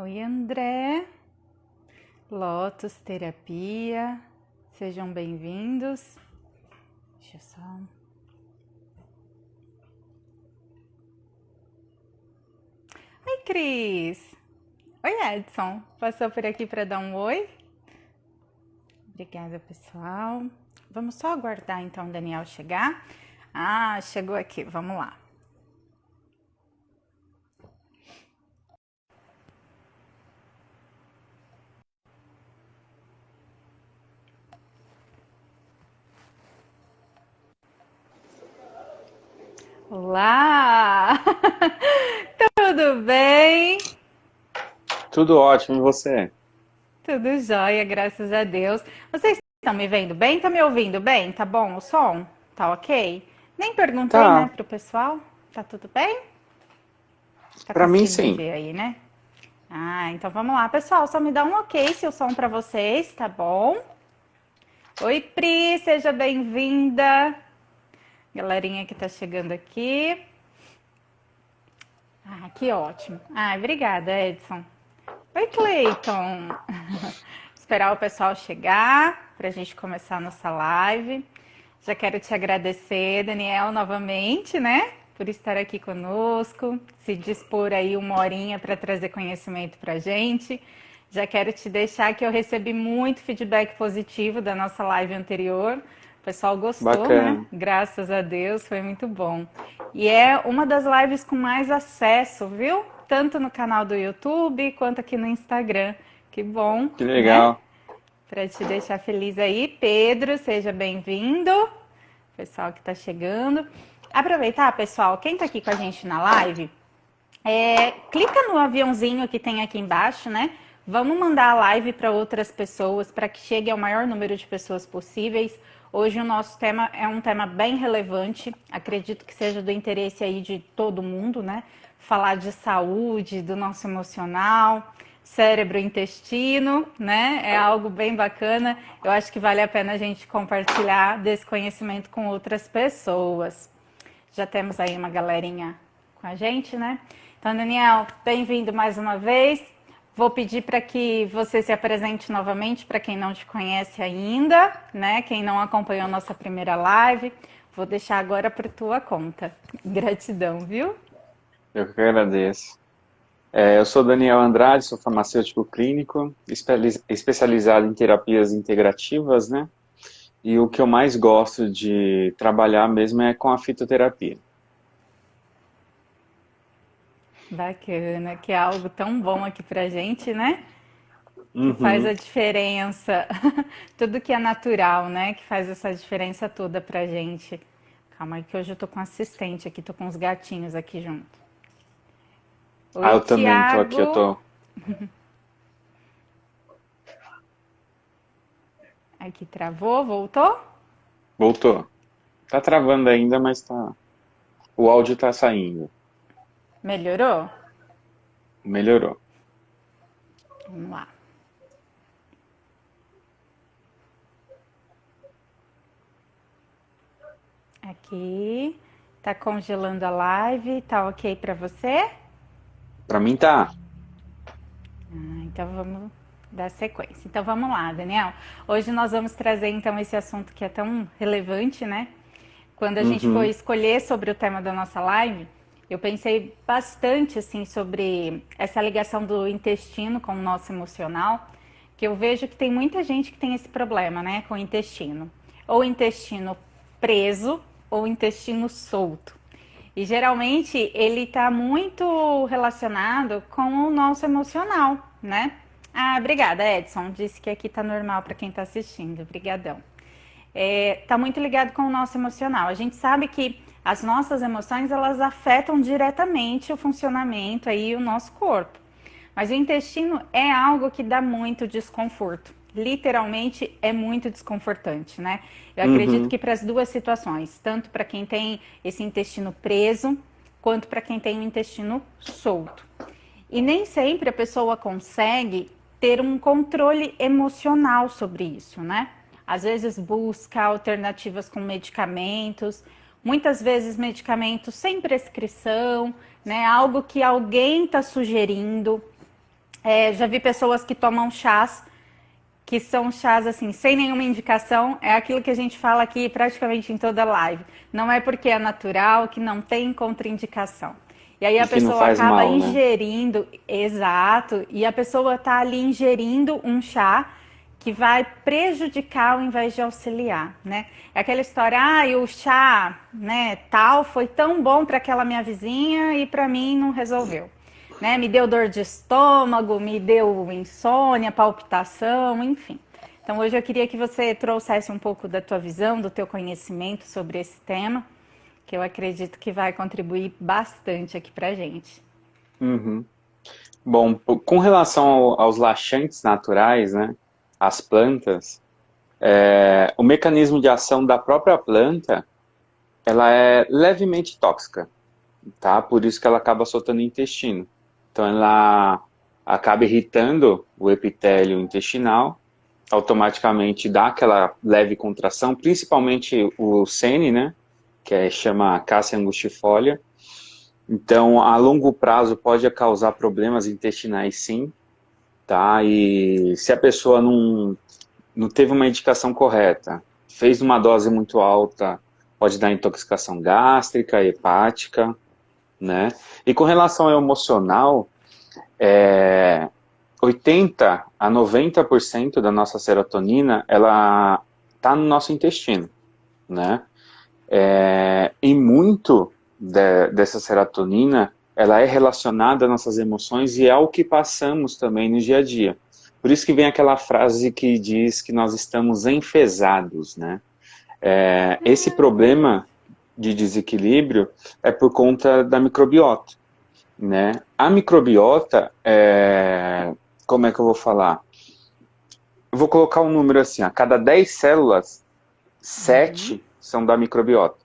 Oi, André, Lotus Terapia, sejam bem-vindos. Deixa eu só. Oi, Cris. Oi, Edson. Passou por aqui para dar um oi? Obrigada, pessoal. Vamos só aguardar então o Daniel chegar. Ah, chegou aqui, vamos lá. Olá! Tudo bem? Tudo ótimo, e você? Tudo jóia, graças a Deus. Vocês estão me vendo bem? Estão me ouvindo bem? Tá bom o som? Tá ok? Nem perguntei, né, Tá, pro pessoal. Tá tudo bem? Tá pra mim conseguindo me sim. ver aí, né? Ah, então vamos lá, pessoal. Só me dá um ok se o som pra vocês, tá bom? Oi, Pri, seja bem-vinda. Galerinha que tá chegando aqui. Ah, que ótimo. Ah, obrigada, Edson. Oi, Cleiton. Esperar o pessoal chegar para a gente começar a nossa live. Já quero te agradecer, Daniel, novamente, né? Por estar aqui conosco, se dispor aí uma horinha para trazer conhecimento para a gente. Já quero te deixar que eu recebi muito feedback positivo da nossa live anterior. O pessoal gostou, né? Bacana. Graças a Deus, foi muito bom. E é uma das lives com mais acesso, viu? Tanto no canal do YouTube quanto aqui no Instagram. Que bom, Que né? legal. Para te deixar feliz aí, Pedro, seja bem-vindo. Pessoal que está chegando. Aproveitar, pessoal, quem está aqui com a gente na live, clica no aviãozinho que tem aqui embaixo, né? Vamos mandar a live para outras pessoas, para que chegue ao maior número de pessoas possíveis. Hoje o nosso tema é um tema bem relevante, acredito que seja do interesse aí de todo mundo, né? Falar de saúde, do nosso emocional, cérebro, intestino, né? É algo bem bacana. Eu acho que vale a pena a gente compartilhar desse conhecimento com outras pessoas. Já temos aí uma galerinha com a gente, né? Então, Daniel, bem-vindo mais uma vez. Vou pedir para que você se apresente novamente para quem não te conhece ainda, né? Quem não acompanhou a nossa primeira live. Vou deixar agora por tua conta. Gratidão, viu? Eu que agradeço. Eu sou Daniel Andrade, sou farmacêutico clínico, especializado em terapias integrativas, né? E o que eu mais gosto de trabalhar mesmo é com a fitoterapia. Bacana, que é algo tão bom aqui pra gente, né? Que faz Uhum. a diferença. Tudo que é natural, né? Que faz essa diferença toda pra gente. Calma aí que hoje eu tô com assistente aqui, tô com os gatinhos aqui junto. Ah, Oi, eu também tô aqui, eu Tiago. tô. Aqui travou, voltou? Voltou. Tá travando ainda, mas tá. O áudio tá saindo. Melhorou? Melhorou. Vamos lá. Aqui. Tá congelando a live, tá ok pra você? Pra mim tá. Então vamos dar sequência. Então vamos lá, Daniel. Hoje nós vamos trazer então esse assunto que é tão relevante, né? Quando a gente foi Uhum. escolher sobre o tema da nossa live, eu pensei bastante assim sobre essa ligação do intestino com o nosso emocional, que eu vejo que tem muita gente que tem esse problema, né, com o intestino. Ou intestino preso ou intestino solto. E geralmente ele está muito relacionado com o nosso emocional, né? Ah, obrigada, Edson. Disse que aqui tá normal para quem está assistindo. Obrigadão. Tá muito ligado com o nosso emocional. A gente sabe que as nossas emoções elas afetam diretamente o funcionamento aí o nosso corpo. Mas o intestino é algo que dá muito desconforto. Literalmente é muito desconfortante, né? Eu acredito Uhum. que para as duas situações, tanto para quem tem esse intestino preso, quanto para quem tem o intestino solto. E nem sempre a pessoa consegue ter um controle emocional sobre isso, né? Às vezes busca alternativas com medicamentos, muitas vezes medicamentos sem prescrição, né? Algo que alguém está sugerindo. Já vi pessoas que tomam chás, que são chás assim, sem nenhuma indicação. É aquilo que a gente fala aqui praticamente em toda live. Não é porque é natural que não tem contraindicação. E aí E a que não pessoa faz acaba mal, né? ingerindo, exato, e a pessoa está ali ingerindo um chá que vai prejudicar ao invés de auxiliar, né? É aquela história, e o chá, né, tal, foi tão bom para aquela minha vizinha e para mim não resolveu. Né? Me deu dor de estômago, me deu insônia, palpitação, enfim. Então hoje eu queria que você trouxesse um pouco da tua visão, do teu conhecimento sobre esse tema, que eu acredito que vai contribuir bastante aqui pra gente. Uhum. Bom, com relação aos laxantes naturais, né, as plantas, o mecanismo de ação da própria planta, ela é levemente tóxica, tá? Por isso que ela acaba soltando o intestino. Então ela acaba irritando o epitélio intestinal, automaticamente dá aquela leve contração, principalmente o sene, né, chama Cassia angustifolia. Então, a longo prazo pode causar problemas intestinais, sim, tá? E se a pessoa não teve uma indicação correta, fez uma dose muito alta, pode dar intoxicação gástrica, hepática, né? E com relação ao emocional, 80 a 90% da nossa serotonina, ela está no nosso intestino, né? E muito dessa serotonina, ela é relacionada às nossas emoções e é o que passamos também no dia a dia. Por isso que vem aquela frase que diz que nós estamos enfesados, né? Esse problema de desequilíbrio é por conta da microbiota, né? A microbiota, como é que eu vou falar? Eu vou colocar um número assim, a cada 10 células, 7 são da microbiota.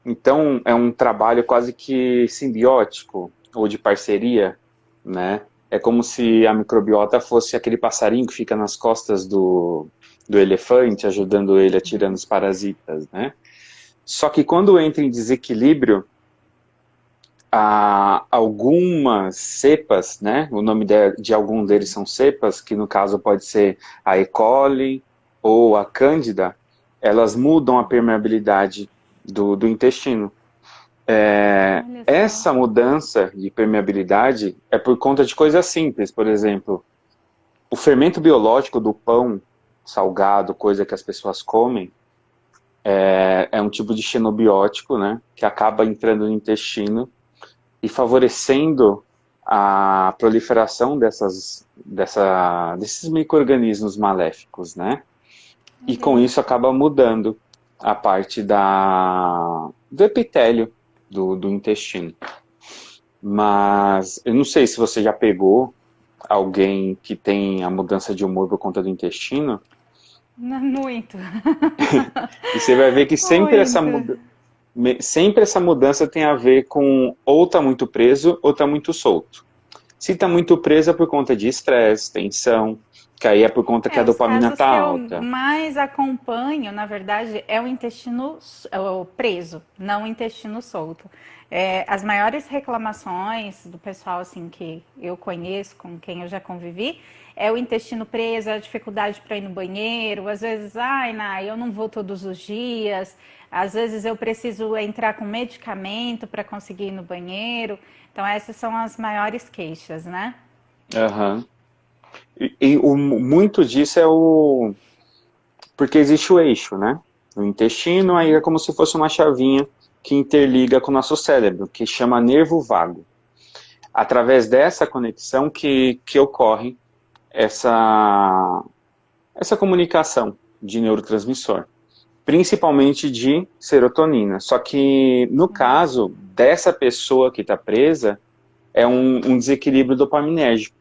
Então, é um trabalho quase que simbiótico, ou de parceria, né? É como se a microbiota fosse aquele passarinho que fica nas costas do elefante, ajudando ele a tirando os parasitas, né? Só que quando entra em desequilíbrio, algumas cepas, né? O nome de algum deles são cepas, que no caso pode ser a E. coli ou a Cândida, elas mudam a permeabilidade do intestino. Olha só. Essa mudança de permeabilidade é por conta de coisas simples, por exemplo, o fermento biológico do pão salgado, coisa que as pessoas comem, é um tipo de xenobiótico, né, que acaba entrando no intestino e favorecendo a proliferação desses micro-organismos maléficos, né? E Olha com isso isso. acaba mudando a parte do epitélio do intestino. Mas eu não sei se você já pegou alguém que tem a mudança de humor por conta do intestino, Muito. e você vai ver que Muito. sempre essa mudança tem a ver com ou tá muito preso ou tá muito solto. Se tá muito preso é por conta de estresse, tensão, que aí é por conta que a Os dopamina casos tá que eu alta. mais acompanho, na verdade, é o intestino o preso, não o intestino solto. As maiores reclamações do pessoal assim que eu conheço, com quem eu já convivi, é o intestino preso, a dificuldade para ir no banheiro. Às vezes, eu não vou todos os dias. Às vezes eu preciso entrar com medicamento para conseguir ir no banheiro. Então essas são as maiores queixas, né? Aham. Muito disso porque existe o eixo, né? O intestino aí é como se fosse uma chavinha que interliga com o nosso cérebro, que chama nervo vago. Através dessa conexão que ocorre essa comunicação de neurotransmissor, principalmente de serotonina. Só que no caso dessa pessoa que está presa, é um desequilíbrio dopaminérgico.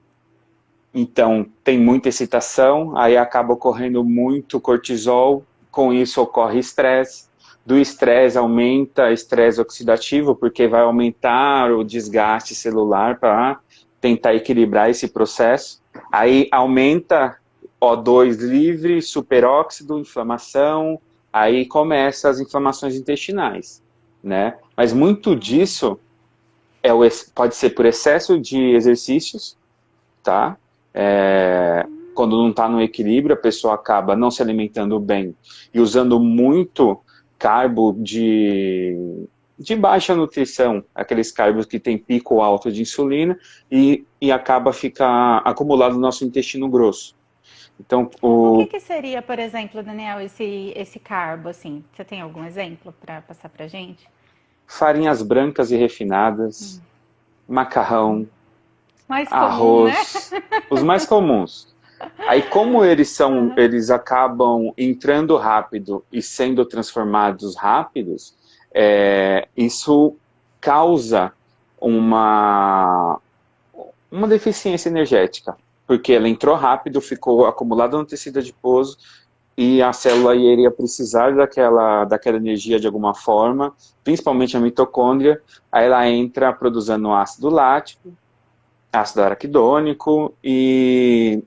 Então, tem muita excitação, aí acaba ocorrendo muito cortisol, com isso ocorre estresse. Do estresse aumenta estresse oxidativo, porque vai aumentar o desgaste celular para tentar equilibrar esse processo. Aí aumenta O2 livre, superóxido, inflamação, aí começa as inflamações intestinais, né? Mas muito disso pode ser por excesso de exercícios, tá? Quando não está no equilíbrio, a pessoa acaba não se alimentando bem e usando muito carbo de baixa nutrição, aqueles carbos que tem pico alto de insulina e acaba ficar acumulado no nosso intestino grosso. Então, O que que seria, por exemplo, Daniel, esse carbo, assim? Você tem algum exemplo para passar pra gente? farinhas brancas e refinadas, macarrão, Mais comum, né? arroz, os mais comuns. Aí, como eles acabam entrando rápido e sendo transformados rápidos, isso causa uma, uma deficiência energética, porque ela entrou rápido, ficou acumulada no tecido adiposo e a célula iria precisar daquela energia de alguma forma, principalmente a mitocôndria, aí ela entra produzindo ácido lático, ácido araquidônico e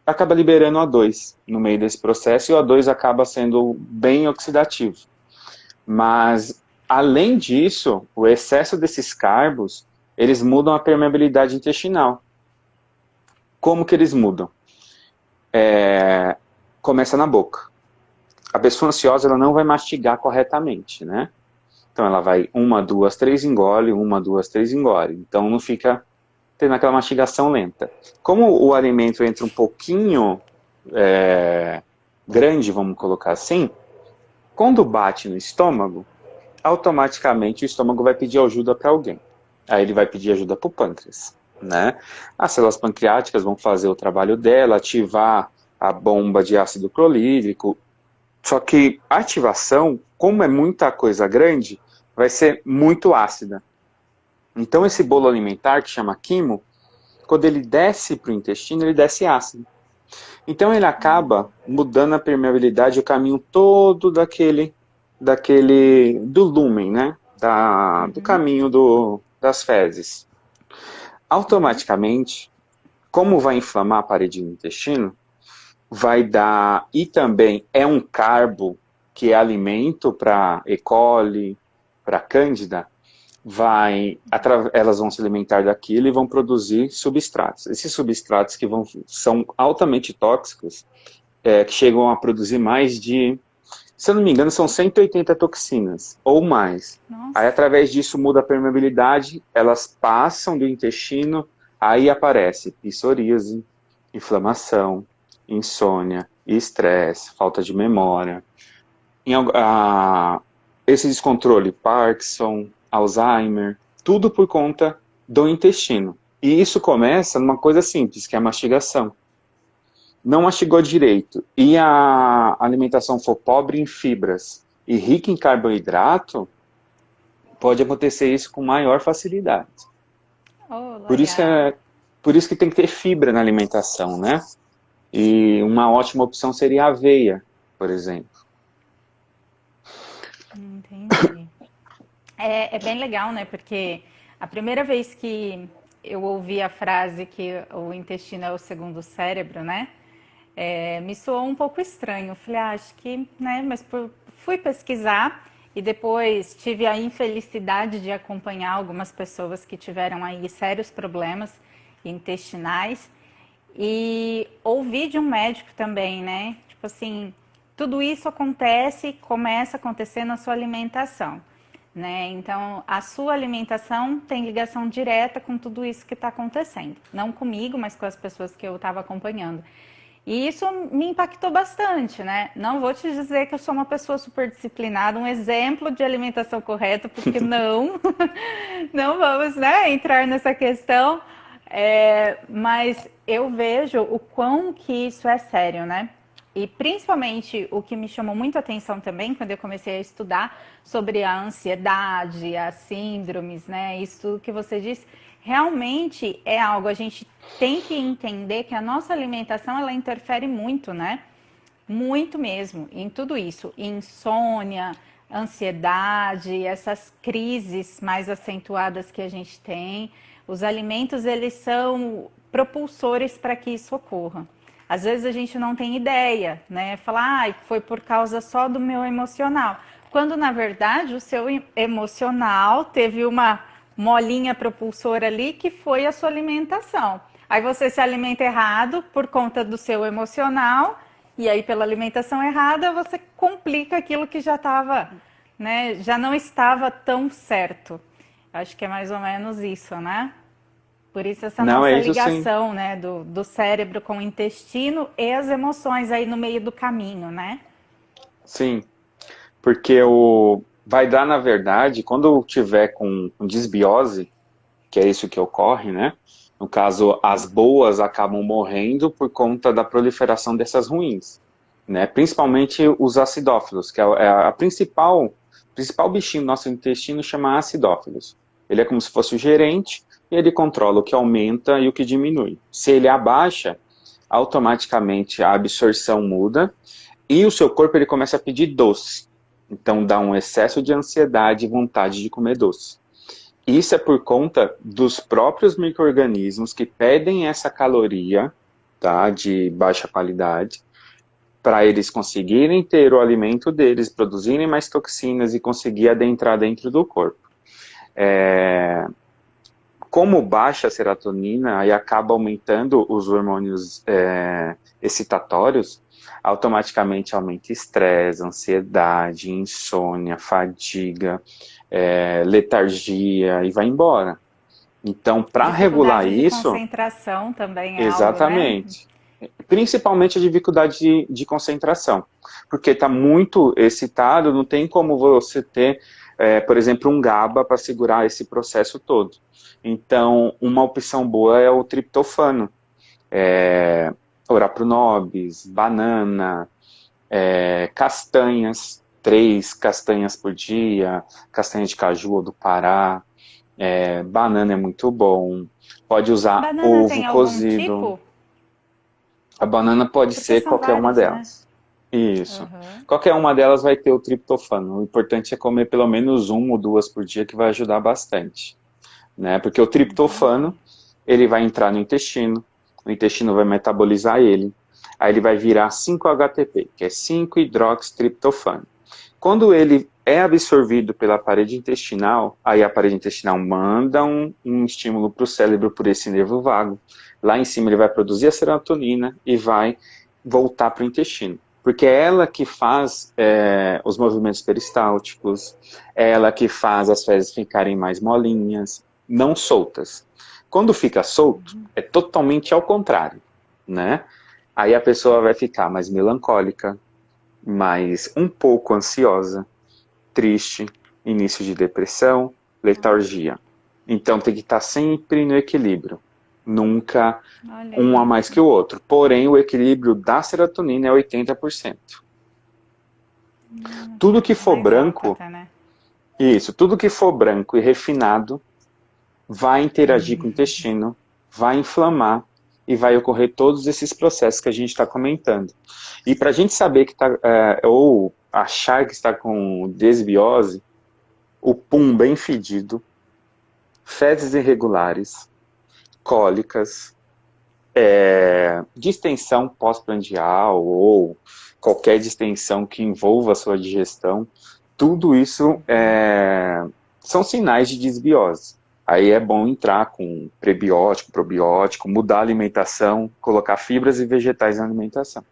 acaba liberando O2 no meio desse processo e o O2 acaba sendo bem oxidativo. Mas, além disso, o excesso desses carbos, eles mudam a permeabilidade intestinal. Como que eles mudam? Começa na boca. A pessoa ansiosa ela não vai mastigar corretamente, né? Então ela vai 1, 2, 3 engole, 1, 2, 3 engole. Então não fica tendo aquela mastigação lenta. Como o alimento entra um pouquinho grande, vamos colocar assim, quando bate no estômago, automaticamente o estômago vai pedir ajuda para alguém. Aí ele vai pedir ajuda para o pâncreas, né? As células pancreáticas vão fazer o trabalho dela, ativar a bomba de ácido clorídrico. Só que a ativação, como é muita coisa grande, vai ser muito ácida. Então esse bolo alimentar, que chama quimo, quando ele desce para o intestino, ele desce ácido. Então ele acaba mudando a permeabilidade, o caminho todo do lúmen, né? Do caminho das fezes. Automaticamente, como vai inflamar a parede do intestino, vai dar, e também é um carbo que é alimento para E. coli, para cândida, elas vão se alimentar daquilo e vão produzir substratos. Esses substratos são altamente tóxicos, que chegam a produzir mais de, se eu não me engano, são 180 toxinas, ou mais. Nossa. Aí, através disso, muda a permeabilidade, elas passam do intestino, aí aparece psoríase, inflamação, insônia, estresse, falta de memória. Esse descontrole, Parkinson, Alzheimer, tudo por conta do intestino. E isso começa numa coisa simples, que é a mastigação. Não mastigou direito e a alimentação for pobre em fibras e rica em carboidrato, pode acontecer isso com maior facilidade. Oh, Por isso que tem que ter fibra na alimentação, né? E uma ótima opção seria a aveia, por exemplo. Entendi. É bem legal, né? Porque a primeira vez que eu ouvi a frase que o intestino é o segundo cérebro, né? Me soou um pouco estranho. Eu falei, acho que, né? Mas fui pesquisar e depois tive a infelicidade de acompanhar algumas pessoas que tiveram aí sérios problemas intestinais e ouvi de um médico também, né? Tipo assim, tudo isso começa a acontecer na sua alimentação, né? Então, a sua alimentação tem ligação direta com tudo isso que está acontecendo. Não comigo, mas com as pessoas que eu estava acompanhando. E isso me impactou bastante, né? Não vou te dizer que eu sou uma pessoa super disciplinada, um exemplo de alimentação correta, porque não, não vamos, né, entrar nessa questão. Mas eu vejo o quão que isso é sério, né? E principalmente o que me chamou muito a atenção também, quando eu comecei a estudar sobre a ansiedade, as síndromes, né? Isso tudo que você disse, realmente é algo, a gente tem que entender que a nossa alimentação, ela interfere muito, né? Muito mesmo, em tudo isso. Insônia, ansiedade, essas crises mais acentuadas que a gente tem. Os alimentos, eles são propulsores para que isso ocorra. Às vezes a gente não tem ideia, né? Falar, foi por causa só do meu emocional. Quando, na verdade, o seu emocional teve uma molinha propulsora ali que foi a sua alimentação. Aí você se alimenta errado por conta do seu emocional, e aí pela alimentação errada você complica aquilo que já estava, né, já não estava tão certo. Acho que é mais ou menos isso, né? Por isso essa Não, nossa é isso sim. ligação, né, do cérebro com o intestino e as emoções aí no meio do caminho, né? Sim, porque vai dar, na verdade, quando tiver com desbiose, que é isso que ocorre, né? No caso, as boas acabam morrendo por conta da proliferação dessas ruins, né? Principalmente os acidófilos, que é a principal bichinho do nosso intestino, chama acidófilos. Ele é como se fosse o gerente e ele controla o que aumenta e o que diminui. Se ele abaixa, automaticamente a absorção muda e o seu corpo ele começa a pedir doce. Então dá um excesso de ansiedade e vontade de comer doce. Isso é por conta dos próprios micro-organismos que pedem essa caloria, tá, de baixa qualidade, para eles conseguirem ter o alimento deles, produzirem mais toxinas e conseguir adentrar dentro do corpo. Como baixa a serotonina, aí acaba aumentando os hormônios excitatórios, automaticamente aumenta estresse, ansiedade, insônia, fadiga, letargia e vai embora. Então, para regular Dificuldade de isso, concentração também é algo, né? exatamente, principalmente a dificuldade de concentração, porque está muito excitado, não tem como você ter, por exemplo, um GABA para segurar esse processo todo. Então, uma opção boa é o triptofano, orapronobis, banana, castanhas, 3 castanhas por dia, castanha de caju ou do Pará, banana é muito bom, pode usar Banana ovo tem algum cozido. tipo? A banana pode Porque ser são qualquer uma vários, né? delas. Isso. Uhum. Qualquer uma delas vai ter o triptofano. O importante é comer pelo menos 1 ou 2 por dia, que vai ajudar bastante, né? Porque o Entendi. triptofano, ele vai entrar no intestino, o intestino vai metabolizar ele, aí ele vai virar 5-HTP, que é 5-hidroxitriptofano. Quando ele é absorvido pela parede intestinal, aí a parede intestinal manda um estímulo para o cérebro por esse nervo vago. Lá em cima ele vai produzir a serotonina e vai voltar para o intestino. Porque é ela que faz os movimentos peristálticos, é ela que faz as fezes ficarem mais molinhas, não soltas. Quando fica solto, é totalmente ao contrário, né? Aí a pessoa vai ficar mais melancólica, mais um pouco ansiosa, triste, início de depressão, letargia. Então tem que estar sempre no equilíbrio, nunca Olha um a mais isso. que o outro. Porém, o equilíbrio da serotonina é 80%. Tudo que for Mais alta branco, até, né? isso, tudo que for branco e refinado vai interagir com o intestino, vai inflamar e vai ocorrer todos esses processos que a gente está comentando. E para a gente saber que está, ou achar que está com desbiose, o pum bem fedido, fezes irregulares, cólicas, distensão pós-prandial ou qualquer distensão que envolva a sua digestão, tudo isso são sinais de desbiose. Aí é bom entrar com prebiótico, probiótico, mudar a alimentação, colocar fibras e vegetais na alimentação.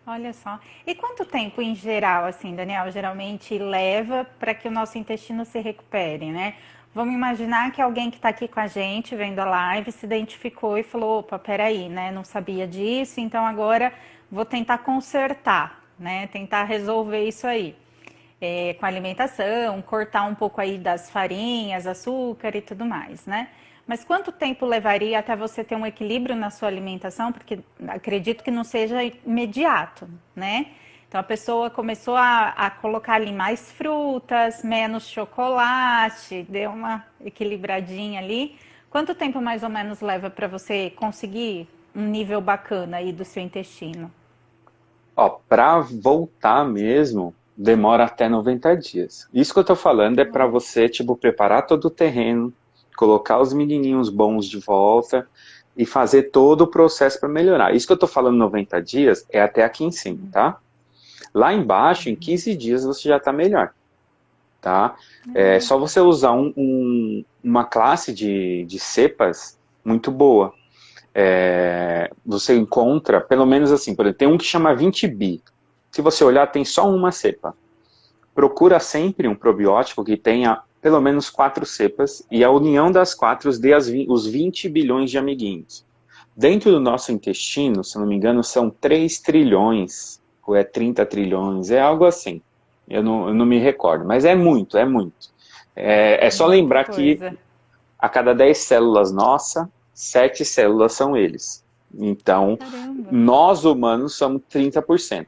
Olha só. E quanto tempo em geral, assim, Daniel, geralmente leva para que o nosso intestino se recupere, né? Vamos imaginar que alguém que está aqui com a gente, vendo a live, se identificou e falou: opa, peraí, né? Não sabia disso, então agora vou tentar consertar, né? Tentar resolver isso aí. Com a alimentação, cortar um pouco aí das farinhas, açúcar e tudo mais, né? Mas quanto tempo levaria até você ter um equilíbrio na sua alimentação? Porque acredito que não seja imediato, né? Então a pessoa começou a colocar ali mais frutas, menos chocolate, deu uma equilibradinha ali. Quanto tempo mais ou menos leva para você conseguir um nível bacana aí do seu intestino? Ó, para voltar mesmo, demora até 90 dias. Isso que eu tô falando é para você, tipo, preparar todo o terreno, colocar os menininhos bons de volta e fazer todo o processo para melhorar. Isso que eu tô falando 90 dias é até aqui em cima, tá? Lá embaixo, em 15 dias, você já tá melhor, tá? É só você usar uma classe de cepas muito boa. você encontra, pelo menos assim, por exemplo, tem um que chama 20 bi. Se você olhar, tem só uma cepa. Procura sempre um probiótico que tenha pelo menos 4 cepas e a união das 4 dê os 20 bilhões de amiguinhos. Dentro do nosso intestino, se não me engano, são 3 trilhões, ou é 30 trilhões, é algo assim. Eu não me recordo, mas é muito, é muito. É só lembrar que a cada 10 células nossas, 7 células são eles. Então, Caramba. nós humanos somos 30%.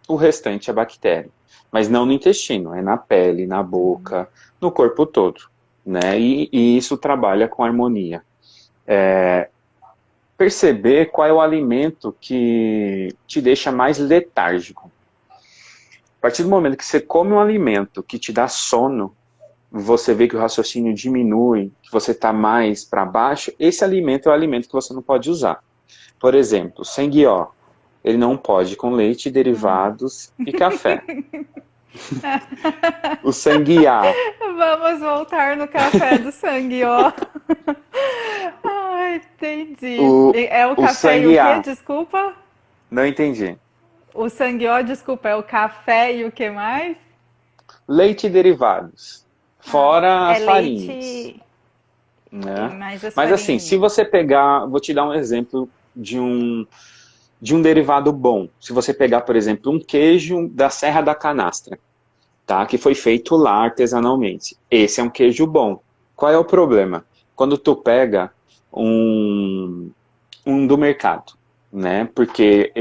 O restante é bactéria. Mas não no intestino, é na pele, na boca, no corpo todo. Né? E isso trabalha com harmonia. Perceber qual é o alimento que te deixa mais letárgico. A partir do momento que você come um alimento que te dá sono, você vê que o raciocínio diminui, que você está mais para baixo, esse alimento é o alimento que você não pode usar. Por exemplo, sanguió, ele não pode com leite, derivados e café. O sanguiá. Vamos voltar no café do sanguió. Ai, entendi. É o café sanguiá. e o quê? Desculpa. Não entendi. O sanguió, desculpa, é o café e o que mais? Leite e derivados. Fora as farinhas. Leite... Né? Mais as Mas assim, se você pegar, vou te dar um exemplo de um derivado bom. Se você pegar, por exemplo, um queijo da Serra da Canastra, tá? Que foi feito lá artesanalmente. Esse é um queijo bom. Qual é o problema? Quando tu pega um do mercado, né? Porque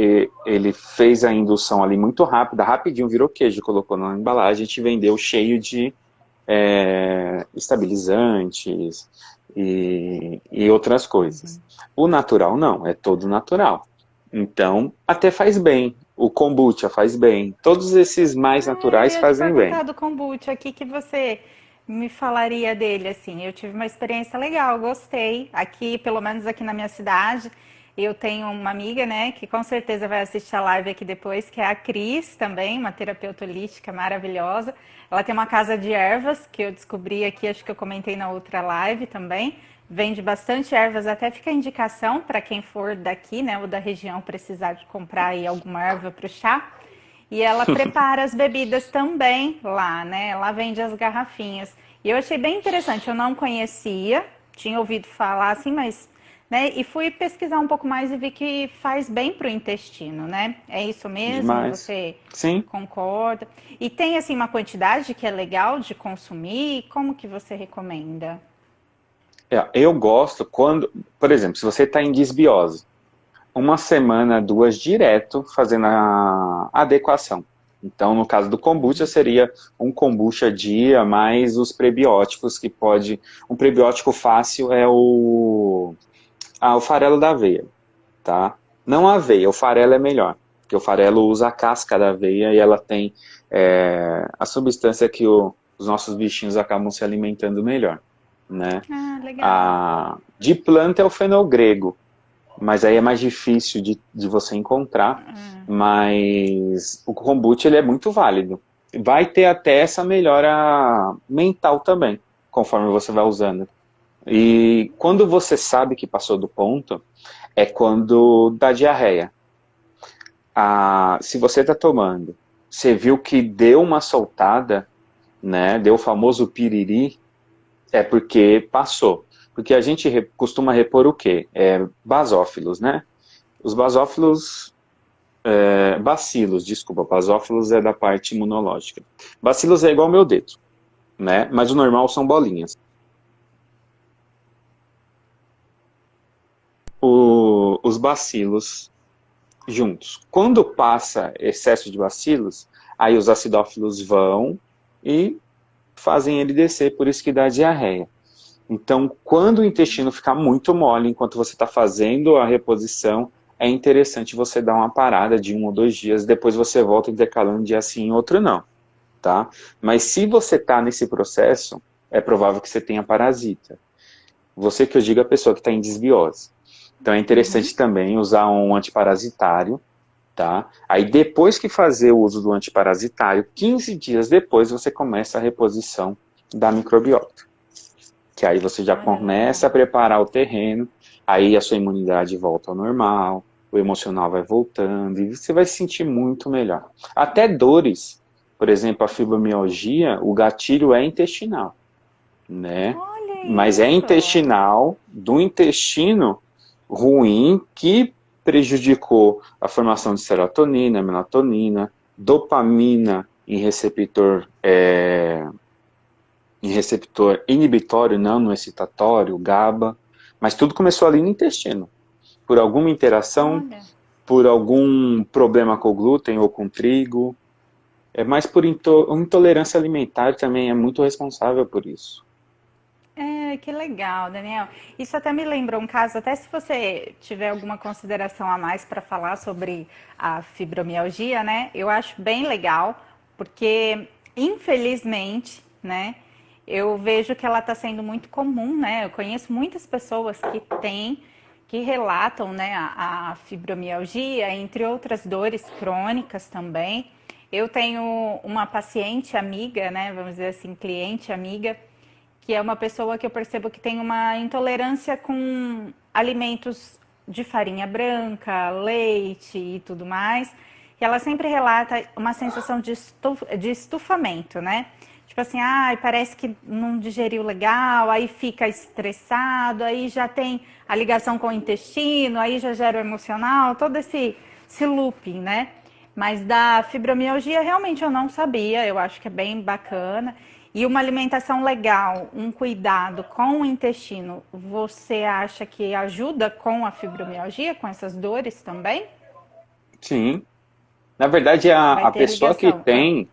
ele fez a indução ali muito rápida, rapidinho virou queijo, colocou na embalagem, a gente vendeu cheio de estabilizantes e outras coisas. O natural não, é todo natural. Então, até faz bem. O kombucha faz bem. Todos esses mais naturais fazem bem. Eu ia te perguntar do kombucha aqui, que você me falaria dele, assim. Eu tive uma experiência legal, gostei. Aqui, pelo menos aqui na minha cidade, eu tenho uma amiga, né, que com certeza vai assistir a live aqui depois, que é a Cris também, uma terapeuta holística maravilhosa. Ela tem uma casa de ervas, que eu descobri aqui, acho que eu comentei na outra live também. Vende bastante ervas, até fica a indicação para quem for daqui, né, ou da região, precisar de comprar aí alguma erva para o chá. E ela prepara as bebidas também lá, né? Ela vende as garrafinhas. E eu achei bem interessante, eu não conhecia, tinha ouvido falar assim, mas... né? E fui pesquisar um pouco mais e vi que faz bem para o intestino, né? É isso mesmo? Demais. Você Sim. concorda? E tem, assim, uma quantidade que é legal de consumir? Como que você recomenda? Eu gosto quando, por exemplo, se você está em disbiose, 1 semana, 2 direto fazendo a adequação. Então, no caso do kombucha, seria um kombucha dia, mais os prebióticos que pode... Um prebiótico fácil é o farelo da aveia, tá? Não a aveia, o farelo é melhor, porque o farelo usa a casca da aveia e ela tem a substância que os nossos bichinhos acabam se alimentando melhor, né? Ah, legal. De planta é o fenogrego, mas aí é mais difícil de você encontrar, mas o kombucha ele é muito válido. Vai ter até essa melhora mental também, conforme você vai usando. E quando você sabe que passou do ponto, é quando dá diarreia. Se você está tomando, você viu que deu uma soltada, né, deu o famoso piriri, é porque passou. Porque a gente costuma repor o quê? Basófilos, né? Os basófilos... bacilos, desculpa, basófilos é da parte imunológica. Bacilos é igual ao meu dedo, né? Mas o normal são bolinhas. Os bacilos juntos. Quando passa excesso de bacilos, aí os acidófilos vão e fazem ele descer, por isso que dá diarreia. Então, quando o intestino ficar muito mole, enquanto você está fazendo a reposição, é interessante você dar uma parada de 1 ou 2 dias, depois você volta intercalando um dia sim e outro não, tá? Mas se você está nesse processo, é provável que você tenha parasita. Você que eu digo a pessoa que está em desbiose. Então é interessante também usar um antiparasitário, tá? Aí depois que fazer o uso do antiparasitário, 15 dias depois você começa a reposição da microbiota. Que aí você já começa a preparar o terreno Aí a sua imunidade volta ao normal, o emocional vai voltando e você vai se sentir muito melhor. Até dores, por exemplo, a fibromialgia, o gatilho é intestinal, né? Olha Mas é isso. intestinal, do intestino ruim que prejudicou a formação de serotonina, melatonina, dopamina em receptor inibitório, não no excitatório, GABA, mas tudo começou ali no intestino. Por alguma interação, Olha. por algum problema com o glúten ou com trigo, é mais por intolerância alimentar também é muito responsável por isso. É, que legal, Daniel. Isso até me lembra um caso, até se você tiver alguma consideração a mais para falar sobre a fibromialgia, né? Eu acho bem legal, porque infelizmente, né, eu vejo que ela está sendo muito comum, né? Eu conheço muitas pessoas que têm, que relatam, né, a fibromialgia, entre outras dores crônicas também. Eu tenho uma paciente amiga, né, vamos dizer assim, cliente amiga, que é uma pessoa que eu percebo que tem uma intolerância com alimentos de farinha branca, leite e tudo mais. E ela sempre relata uma sensação de estufamento, né? Tipo assim, parece que não digeriu legal, aí fica estressado, aí já tem a ligação com o intestino, aí já gera o emocional, todo esse looping, né? Mas da fibromialgia realmente eu não sabia, eu acho que é bem bacana. E uma alimentação legal, um cuidado com o intestino, você acha que ajuda com a fibromialgia, com essas dores também? Sim. Na verdade, a, Vai a ter pessoa que ligação. Ah. tem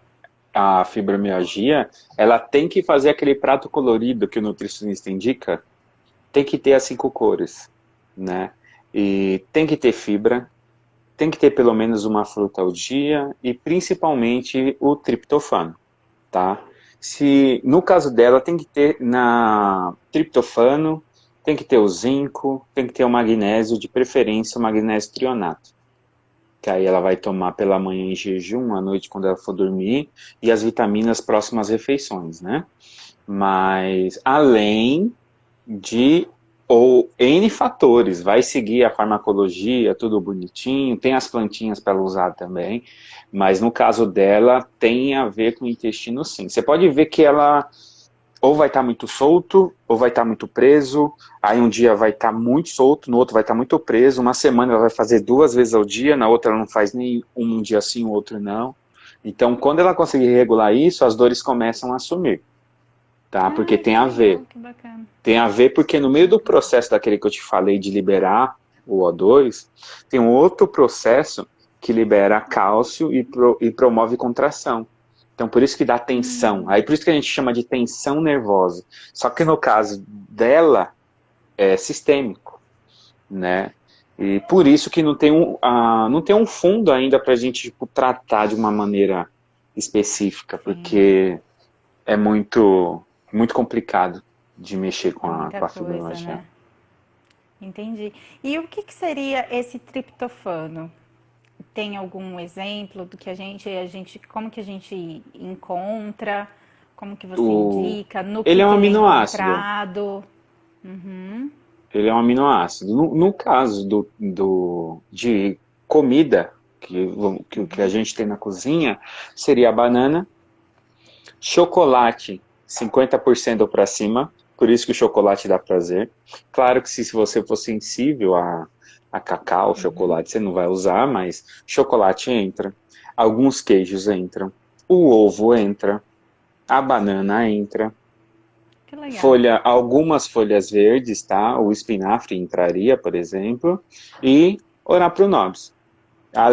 a fibromialgia, ela tem que fazer aquele prato colorido que o nutricionista indica, tem que ter as 5 cores, né? E tem que ter fibra, tem que ter pelo menos uma fruta ao dia e principalmente o triptofano, tá? Se no caso dela tem que ter na triptofano, tem que ter o zinco, tem que ter o magnésio, de preferência o magnésio trionato, que aí ela vai tomar pela manhã em jejum, à noite quando ela for dormir, e as vitaminas próximas às refeições, né? Mas além de ou N fatores, vai seguir a farmacologia, tudo bonitinho, tem as plantinhas para ela usar também, mas no caso dela tem a ver com o intestino sim. Você pode ver que ela ou vai estar muito solto, ou vai estar muito preso, aí um dia vai estar muito solto, no outro vai estar muito preso, uma semana ela vai fazer 2 vezes ao dia, na outra ela não faz nem um dia sim, o outro não. Então, quando ela conseguir regular isso, as dores começam a sumir, tá? Porque Ai, tem que a ver. legal, que bacana. Tem a ver porque no meio do processo daquele que eu te falei de liberar o O2, tem um outro processo que libera cálcio e promove contração. Então, por isso que dá tensão. Aí, por isso que a gente chama de tensão nervosa. Só que no caso dela, é sistêmico, né? E por isso que não tem um fundo ainda para a gente tipo, tratar de uma maneira específica, Sim, porque é muito complicado de mexer é muita com a coisa, fibromialgia. né? Entendi. E o que que seria esse triptofano? Tem algum exemplo do que como que a gente encontra? Como que você O, indica? No ele é um que ele é aminoácido. encontrado? Uhum. Ele é um aminoácido. No caso de comida que a gente tem na cozinha, seria a banana, chocolate 50% para cima, por isso que o chocolate dá prazer. Claro que se você for sensível a cacau, chocolate, você não vai usar, mas chocolate entra. Alguns queijos entram. O ovo entra. A banana entra. Que legal. Algumas folhas verdes, tá? O espinafre entraria, por exemplo, e orapronobis. A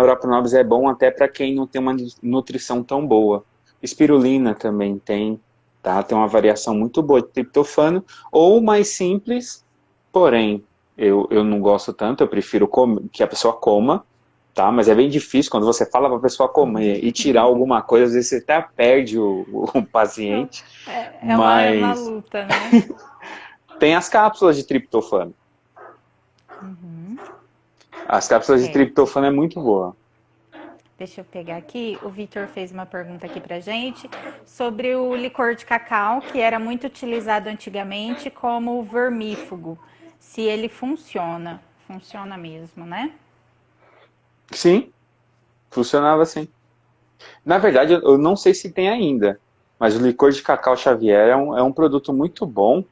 orapronobis é bom até para quem não tem uma nutrição tão boa. Espirulina também tem, tá? Tem uma variação muito boa de triptofano, ou mais simples, porém, eu não gosto tanto, eu prefiro que a pessoa coma, tá? Mas é bem difícil quando você fala para a pessoa comer e tirar alguma coisa, às vezes você até perde o paciente, É uma mas luta, né? tem as cápsulas de triptofano. As cápsulas de Certo. triptofano é muito boa. Deixa eu pegar aqui. O Vitor fez uma pergunta aqui pra gente sobre o licor de cacau, que era muito utilizado antigamente como vermífugo. se ele funciona. Funciona mesmo, né? Sim, funcionava assim. Na verdade, eu não sei se tem ainda, mas o licor de cacau Xavier é um produto muito bom,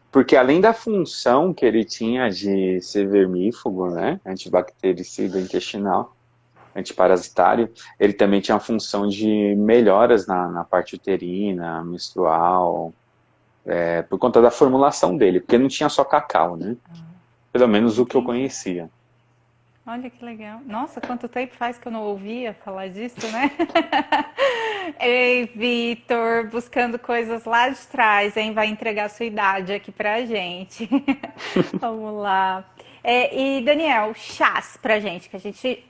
porque além da função que ele tinha de ser vermífugo, né, antibactericida intestinal, antiparasitário, ele também tinha a função de melhoras na parte uterina, menstrual, por conta da formulação dele, porque não tinha só cacau, né? Pelo menos o que eu Entendi. conhecia. Olha que legal. Nossa, quanto tempo faz que eu não ouvia falar disso, né? Ei, Vitor, buscando coisas lá de trás, hein? Vai entregar sua idade aqui pra gente. Vamos lá. E Daniel, chás pra gente, que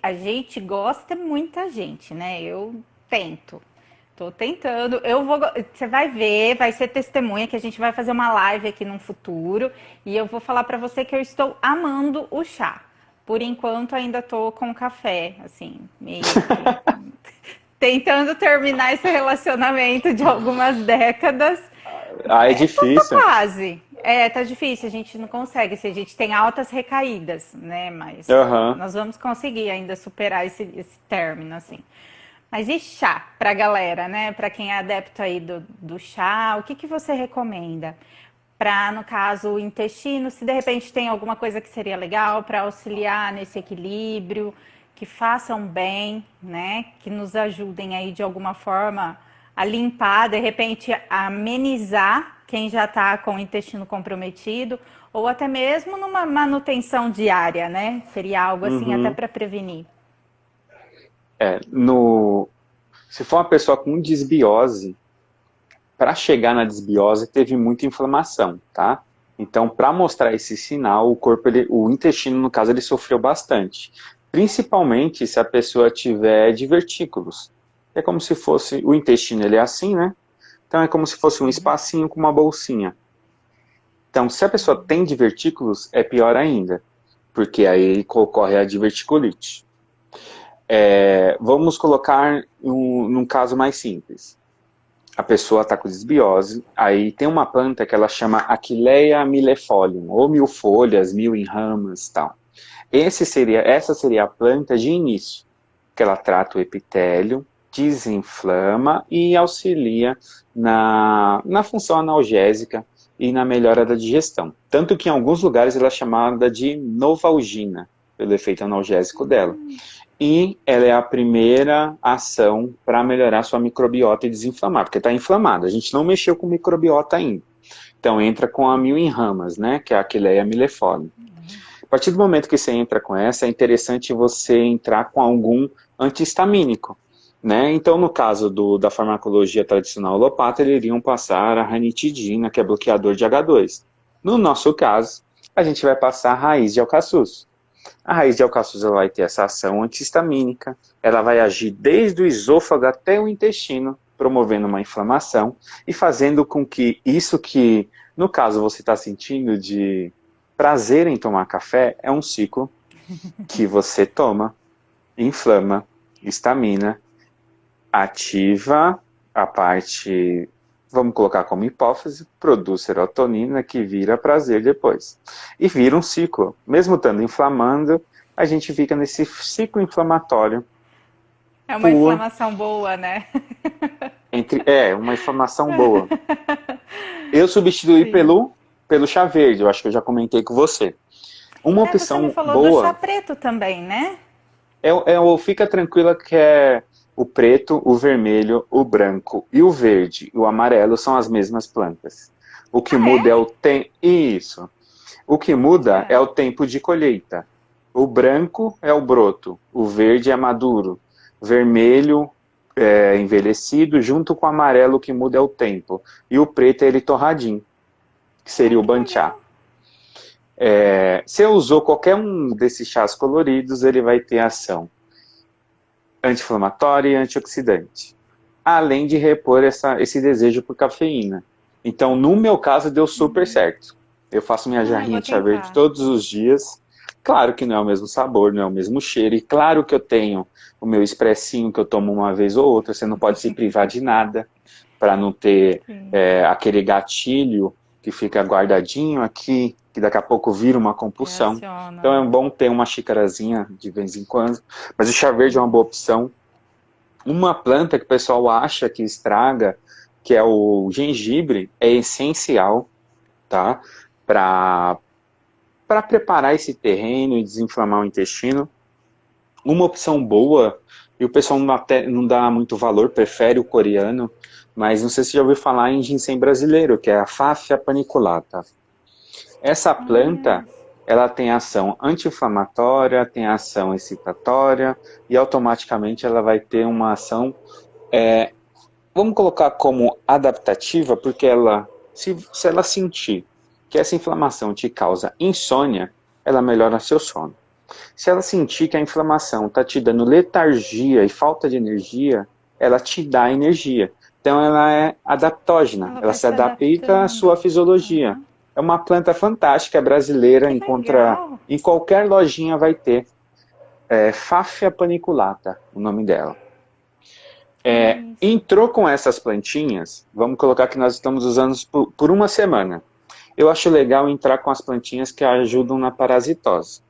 a gente gosta, muita gente, né? Eu tento. Tô tentando. Você vai ver, vai ser testemunha que a gente vai fazer uma live aqui no futuro e eu vou falar pra você que eu estou amando o chá. Por enquanto ainda tô com café, assim, meio que tentando terminar esse relacionamento de algumas décadas. Ah, é Tô difícil. quase. Tá difícil, a gente não consegue, assim, a gente tem altas recaídas, né? Mas Aham. nós vamos conseguir ainda superar esse término, assim. Mas e chá pra galera, né? Pra quem é adepto aí do chá, o que você recomenda? Para, no caso, o intestino, se de repente tem alguma coisa que seria legal para auxiliar nesse equilíbrio, que façam bem, né? Que nos ajudem aí de alguma forma a limpar, de repente a amenizar quem já está com o intestino comprometido, ou até mesmo numa manutenção diária, né? Seria algo assim até Uhum. para prevenir. É, no, se for uma pessoa com desbiose, para chegar na desbiose teve muita inflamação, tá? Então, para mostrar esse sinal, o corpo, o intestino, no caso, ele sofreu bastante. Principalmente se a pessoa tiver divertículos. É como se fosse, o intestino ele é assim, né? Então é como se fosse um espacinho com uma bolsinha. Então, se a pessoa tem divertículos, é pior ainda, porque aí ocorre a diverticulite. Vamos colocar num caso mais simples. A pessoa está com desbiose, aí tem uma planta que ela chama Aquileia millefolium, ou mil folhas, mil em ramas, tal. Essa seria a planta de início, que ela trata o epitélio, desinflama e auxilia na função analgésica e na melhora da digestão. Tanto que em alguns lugares ela é chamada de novalgina, pelo efeito analgésico dela. E ela é a primeira ação para melhorar sua microbiota e desinflamar, porque está inflamado. A gente não mexeu com microbiota ainda. Então entra com a mil em ramas, né, que é a Aquileia millefolium. A partir do momento que você entra com essa, é interessante você entrar com algum anti-histamínico, né? Então, no caso da farmacologia tradicional alopata, eles iriam passar a ranitidina, que é bloqueador de H2. No nosso caso, a gente vai passar a raiz de alcaçuz. A raiz de alcaçuz ela vai ter essa ação anti-histamínica, ela vai agir desde o esôfago até o intestino, promovendo uma inflamação e fazendo com que isso que, no caso, você está sentindo de prazer em tomar café, é um ciclo que você toma, inflama, histamina, ativa a parte, vamos colocar como hipófise, produz serotonina que vira prazer depois. E vira um ciclo. Mesmo estando inflamando, a gente fica nesse ciclo inflamatório É uma por inflamação boa, né? uma inflamação boa. Eu substituí Sim. pelo chá verde, eu acho que eu já comentei com você. Uma Você me opção falou do chá boa preto também, né? o fica tranquila que é o preto, o vermelho, o branco e o verde e o amarelo são as mesmas plantas. O que Ah, muda é é? o tempo. Isso. O que muda é É. o tempo de colheita. O branco é o broto, o verde é maduro, o vermelho é envelhecido, junto com o amarelo, o que muda é o tempo. E o preto é ele torradinho, que seria Ai, o que banchá. legal. Se eu usou qualquer um desses chás coloridos, ele vai ter ação anti-inflamatória e antioxidante, além de repor esse desejo por cafeína. Então, no meu caso, deu super certo. Eu faço minha Ah, eu jarrinha vou de chá verde tentar. todos os dias. Claro que não é o mesmo sabor, não é o mesmo cheiro. E claro que eu tenho o meu expressinho que eu tomo uma vez ou outra. Você não pode se privar de nada para não ter Sim. aquele gatilho que fica guardadinho aqui, que daqui a pouco vira uma compulsão. Então é Reaciona. bom ter uma xicarazinha de vez em quando. Mas o chá verde é uma boa opção. Uma planta que o pessoal acha que estraga, que é o gengibre, é essencial, tá? Para preparar esse terreno e desinflamar o intestino. Uma opção boa, e o pessoal não dá muito valor, prefere o coreano, mas não sei se você já ouviu falar em ginseng brasileiro, que é a Fáfia paniculata. Essa planta, Conheço. ela tem ação anti-inflamatória, tem ação excitatória, e automaticamente ela vai ter uma ação, vamos colocar como adaptativa, porque ela, se ela sentir que essa inflamação te causa insônia, ela melhora seu sono. Se ela sentir que a inflamação está te dando letargia e falta de energia, ela te dá energia. Então ela é adaptógena, Ela ela vai se se adapta à sua adaptando. fisiologia. Aham. É uma planta fantástica, é brasileira, Que encontra legal. em qualquer lojinha vai ter. É Fáfia paniculata, o nome dela. Isso. Entrou com essas plantinhas, vamos colocar que nós estamos usando por uma semana. Eu acho legal entrar com as plantinhas que ajudam na parasitose.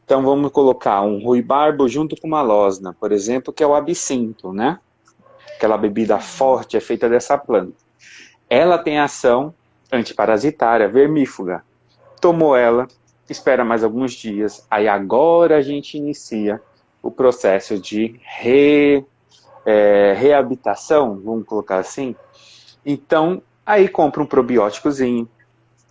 Então vamos colocar um ruibarbo junto com uma losna, por exemplo, que é o absinto, né? Aquela bebida forte é feita dessa planta. Ela tem ação antiparasitária, vermífuga. Tomou ela, espera mais alguns dias, aí agora a gente inicia o processo de reabitação, vamos colocar assim. Então, aí compra um probióticozinho,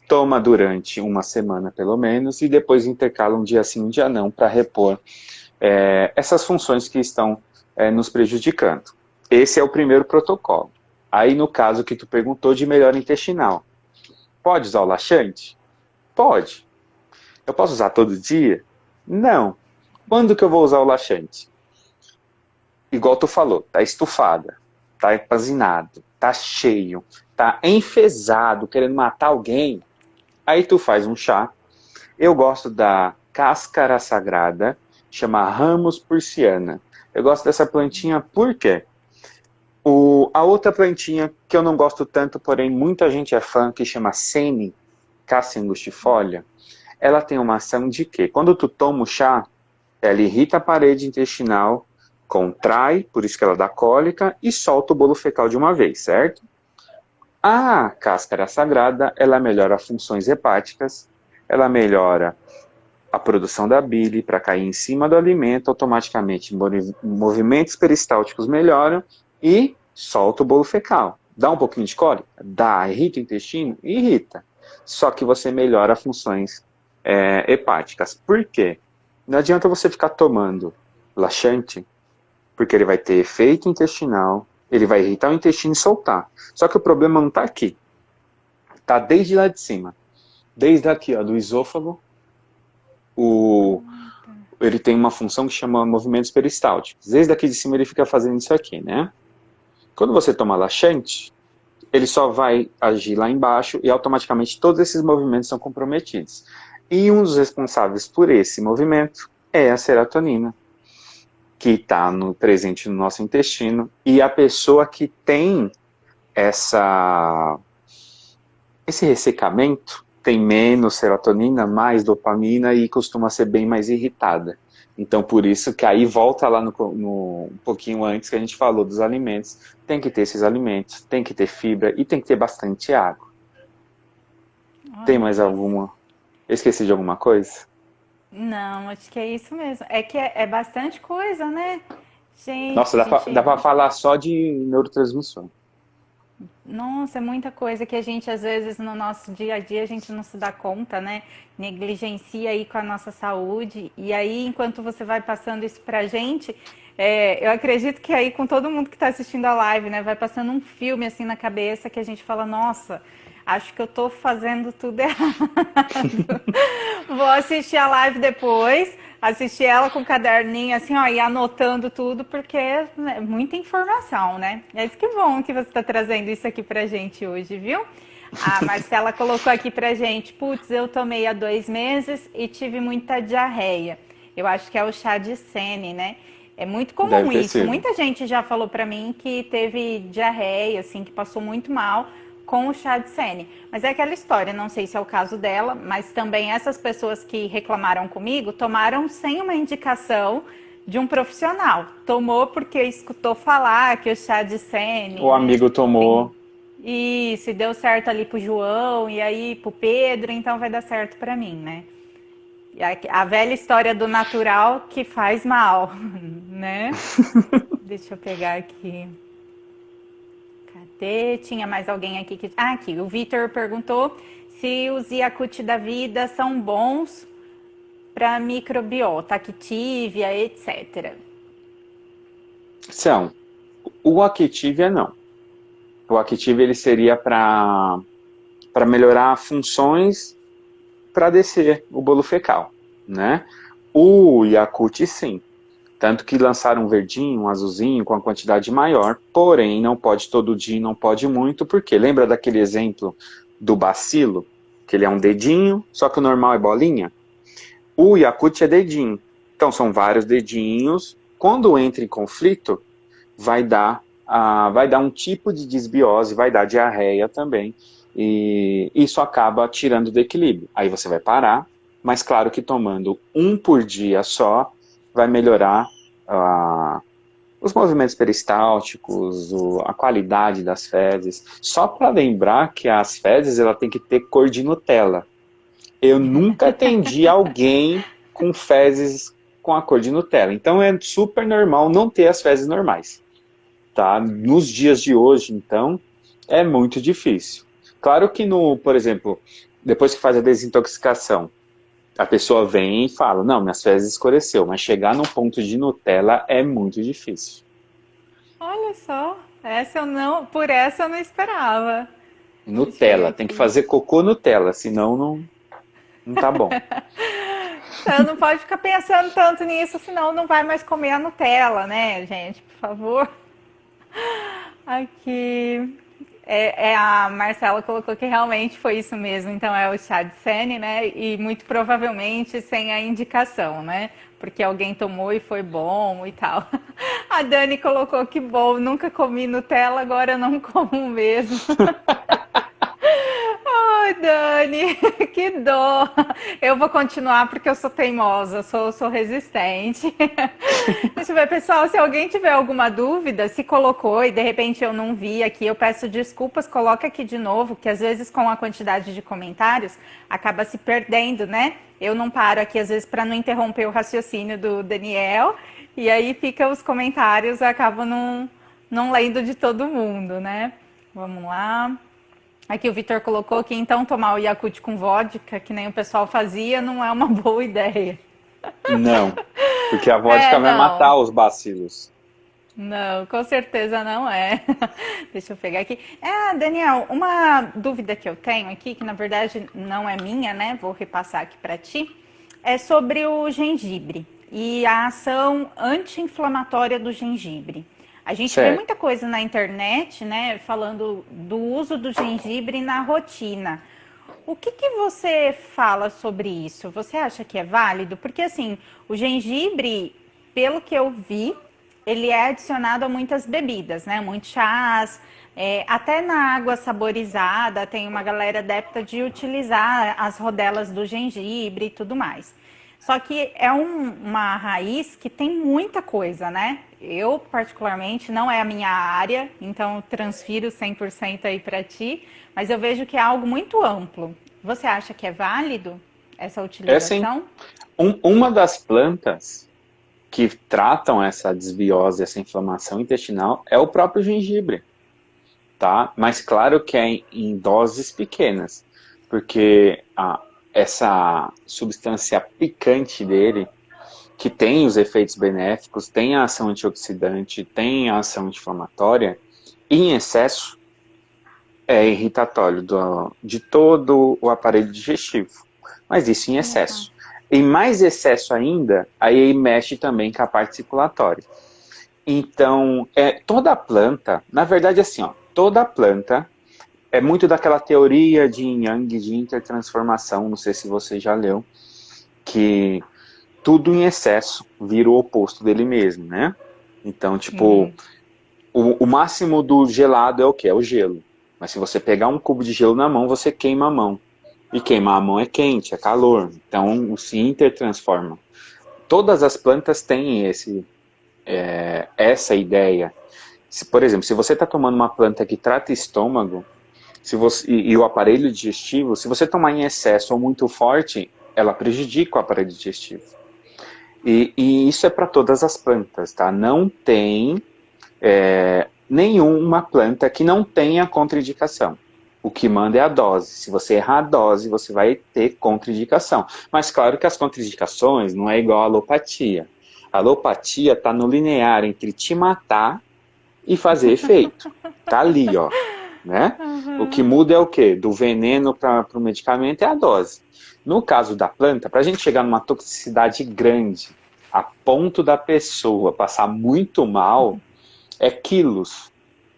toma durante uma semana pelo menos, e depois intercala um dia sim, um dia não, para repor essas funções que estão nos prejudicando. Esse é o primeiro protocolo. Aí no caso que tu perguntou de melhora intestinal, pode usar o laxante? Pode. Eu posso usar todo dia? Não. Quando que eu vou usar o laxante? Igual tu falou, tá estufada, tá empanzinado, tá cheio, tá enfesado, querendo matar alguém. Aí tu faz um chá. Eu gosto da cáscara sagrada, chama Ramos Pursiana. Eu gosto dessa plantinha por quê? A outra plantinha que eu não gosto tanto, porém muita gente é fã, que chama Sene, Cassia angustifolia, ela tem uma ação de quê? Quando tu toma o chá, ela irrita a parede intestinal, contrai, por isso que ela dá cólica, e solta o bolo fecal de uma vez, certo? A cáscara sagrada, ela melhora funções hepáticas, ela melhora a produção da bile para cair em cima do alimento, automaticamente movimentos peristálticos melhoram e solta o bolo fecal. Dá um pouquinho de cólica? Dá. Irrita o intestino? Irrita. Só que você melhora funções hepáticas. Por quê? Não adianta você ficar tomando laxante, porque ele vai ter efeito intestinal, ele vai irritar o intestino e soltar. Só que o problema não está aqui. Está desde lá de cima. Desde aqui, ó, do esôfago, ele tem uma função que chama movimentos peristálticos. Desde aqui de cima ele fica fazendo isso aqui, né? Quando você toma laxante, ele só vai agir lá embaixo e automaticamente todos esses movimentos são comprometidos. E um dos responsáveis por esse movimento é a serotonina, que está presente no nosso intestino. E a pessoa que tem esse ressecamento tem menos serotonina, mais dopamina e costuma ser bem mais irritada. Então, por isso que aí volta lá um pouquinho antes que a gente falou dos alimentos. Tem que ter esses alimentos, tem que ter fibra e tem que ter bastante água. Tem Olha mais isso. alguma? Eu esqueci de alguma coisa? Não, acho que é isso mesmo. É que é bastante coisa, né? Gente, Nossa, a dá gente. pra falar só de neurotransmissor. Nossa, é muita coisa que a gente, às vezes, no nosso dia a dia, a gente não se dá conta, né? Negligencia aí com a nossa saúde. E aí, enquanto você vai passando isso pra gente, eu acredito que aí, com todo mundo que está assistindo a live, né? Vai passando um filme assim na cabeça que a gente fala, nossa, acho que eu tô fazendo tudo errado. Vou assistir a live depois, assistir ela com o caderninho, assim, ó, e anotando tudo, porque é muita informação, né? É isso que bom que você está trazendo isso aqui pra gente hoje, viu? A Marcela colocou aqui pra gente, putz, eu tomei há 2 meses e tive muita diarreia. Eu acho que é o chá de Sene, né? É muito Deve comum ter isso. sido. Muita gente já falou pra mim que teve diarreia, assim, que passou muito mal com o chá de sene. Mas é aquela história, não sei se é o caso dela, mas também essas pessoas que reclamaram comigo tomaram sem uma indicação de um profissional. Tomou porque escutou falar que o chá de sene, O né, amigo tomou. isso, e deu certo ali pro João e aí pro Pedro, então vai dar certo pra mim, né? E a velha história do natural que faz mal, né? Deixa eu pegar aqui. Cadê? Tinha mais alguém aqui que. Ah, aqui. O Vitor perguntou se os Yakult da vida são bons para microbiota, Activia, etc. São. O Activia não. O Activia ele seria para melhorar funções para descer o bolo fecal, né? O Yakult sim. Tanto que lançaram um verdinho, um azulzinho com uma quantidade maior, porém não pode todo dia, não pode muito, porque lembra daquele exemplo do bacilo, que ele é um dedinho, só que o normal é bolinha? O Yakult é dedinho. Então são vários dedinhos. Quando entra em conflito, vai dar um tipo de desbiose, vai dar diarreia também. E isso acaba tirando do equilíbrio. Aí você vai parar, mas claro que tomando um por dia só, vai melhorar os movimentos peristálticos, a qualidade das fezes. Só para lembrar que as fezes ela tem que ter cor de Nutella. Eu nunca atendi alguém com fezes com a cor de Nutella. Então é super normal não ter as fezes normais. Tá? Nos dias de hoje, então, é muito difícil. Claro que, por exemplo, depois que faz a desintoxicação, a pessoa vem e fala, não, minhas fezes escureceu, mas chegar no ponto de Nutella é muito difícil. Olha só, por essa eu não esperava. Deixa eu ver Nutella, tem que aqui. fazer cocô Nutella, senão não tá bom. Você não pode ficar pensando tanto nisso, senão não vai mais comer a Nutella, né, gente? Por favor. Aqui. A Marcela colocou que realmente foi isso mesmo, então é o chá de sene, né? E muito provavelmente sem a indicação, né? Porque alguém tomou e foi bom e tal. A Dani colocou que bom, nunca comi Nutella, agora não como mesmo. Ai, Dani, que dó. Eu vou continuar porque eu sou teimosa, sou resistente. Deixa eu ver, pessoal, se alguém tiver alguma dúvida, se colocou e de repente eu não vi aqui, eu peço desculpas, coloca aqui de novo, que às vezes com a quantidade de comentários acaba se perdendo, né? Eu não paro aqui às vezes para não interromper o raciocínio do Daniel, e aí fica os comentários, acabam não lendo de todo mundo, né? Vamos lá. Aqui o Vitor colocou que então tomar o Yakult com vodka, que nem o pessoal fazia, não é uma boa ideia. Não, porque a vodka vai Não. matar os bacilos. Não, com certeza não é. Deixa eu pegar aqui. Daniel, uma dúvida que eu tenho aqui, que na verdade não é minha, né? Vou repassar aqui para ti, é sobre o gengibre e a ação anti-inflamatória do gengibre. A gente vê Certo. muita coisa na internet, né, falando do uso do gengibre na rotina. O que você fala sobre isso? Você acha que é válido? Porque assim, o gengibre, pelo que eu vi, ele é adicionado a muitas bebidas, né? Muitos chás, até na água saborizada tem uma galera adepta de utilizar as rodelas do gengibre e tudo mais. Só que é uma raiz que tem muita coisa, né? Eu, particularmente, não é a minha área, então transfiro 100% aí para ti, mas eu vejo que é algo muito amplo. Você acha que é válido essa É assim, utilização? uma das plantas que tratam essa desbiose, essa inflamação intestinal, é o próprio gengibre, tá? Mas claro que é em doses pequenas, porque essa substância picante dele, que tem os efeitos benéficos, tem a ação antioxidante, tem a ação anti-inflamatória, em excesso é irritatório de todo o aparelho digestivo. Mas isso em excesso. Em mais excesso ainda, aí mexe também com a parte circulatória. Então, toda planta, na verdade assim, ó, toda planta é muito daquela teoria de yin yang, de intertransformação, não sei se você já leu, que tudo em excesso vira o oposto dele mesmo, né? Então, tipo, o máximo do gelado é o quê? É o gelo. Mas se você pegar um cubo de gelo na mão, você queima a mão. E queimar a mão é quente, é calor. Então, se intertransforma. Todas as plantas têm essa ideia. Por exemplo, se você está tomando uma planta que trata estômago, e o aparelho digestivo, se você tomar em excesso ou muito forte, ela prejudica o aparelho digestivo. E isso é para todas as plantas, tá? Não tem nenhuma planta que não tenha contraindicação. O que manda é a dose. Se você errar a dose, você vai ter contraindicação. Mas claro que as contraindicações não é igual à alopatia. A alopatia está no linear entre te matar e fazer efeito. Tá ali, ó. Né? O que muda é o quê? Do veneno para o medicamento é a dose. No caso da planta, para a gente chegar numa toxicidade grande, a ponto da pessoa passar muito mal, é quilos.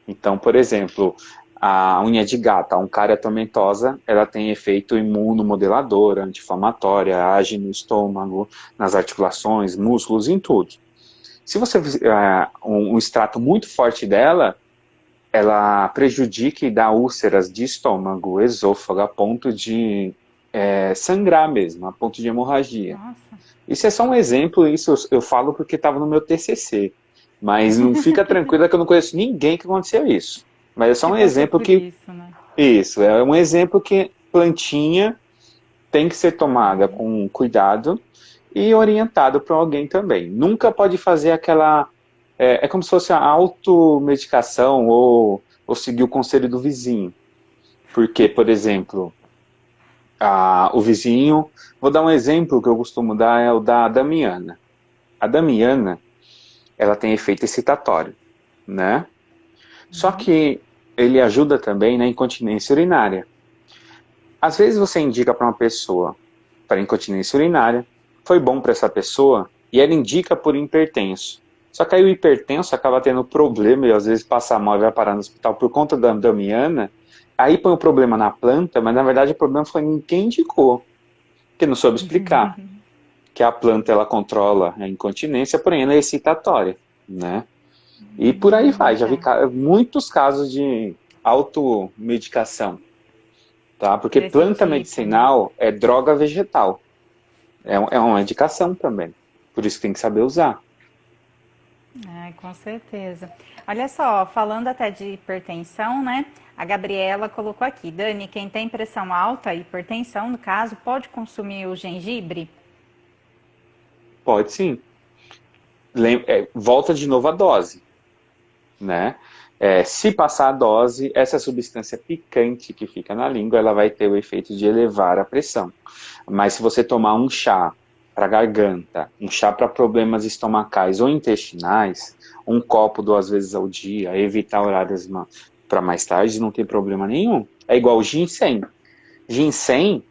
Então, por exemplo, a unha de gato, a Uncaria tomentosa, ela tem efeito imunomodelador, anti-inflamatória, age no estômago, nas articulações, músculos, em tudo. Se você um extrato muito forte dela, ela prejudica e dá úlceras de estômago, esôfago, a ponto de sangrar mesmo, a ponto de hemorragia. Nossa. Isso é só um exemplo, isso eu falo porque estava no meu TCC. Mas não fica tranquila que eu não conheço ninguém que aconteceu isso. Mas é só um exemplo que... Isso, né? Isso, é um exemplo que plantinha tem que ser tomada com cuidado e orientado para alguém também. Nunca pode fazer aquela... É como se fosse a automedicação ou seguir o conselho do vizinho. Porque, por exemplo, o vizinho... Vou dar um exemplo que eu costumo dar, é o da Damiana. A Damiana, ela tem efeito excitatório, né? Só que ele ajuda também na incontinência urinária. Às vezes você indica para uma pessoa para incontinência urinária, foi bom para essa pessoa, e ela indica por hipertenso. Só que aí o hipertenso acaba tendo problema e às vezes passa mal e vai parar no hospital por conta da Damiana, aí põe o problema na planta, mas na verdade o problema foi em quem indicou, que não soube explicar. Que a planta ela controla a incontinência, porém ela é excitatória, né? E por aí vai, já vi muitos casos de automedicação, tá? Porque planta medicinal é droga vegetal, é uma medicação também, por isso que tem que saber usar. Com certeza. Olha só, falando até de hipertensão, né? A Gabriela colocou aqui, Dani, quem tem pressão alta, hipertensão no caso, pode consumir o gengibre? Pode sim. Volta de novo a dose, né? Se passar a dose, essa substância picante que fica na língua, ela vai ter o efeito de elevar a pressão. Mas se você tomar um chá para garganta, um chá para problemas estomacais ou intestinais, um copo 2 vezes ao dia, evitar horários para mais tarde, não tem problema nenhum. É igual o ginseng. Ginseng,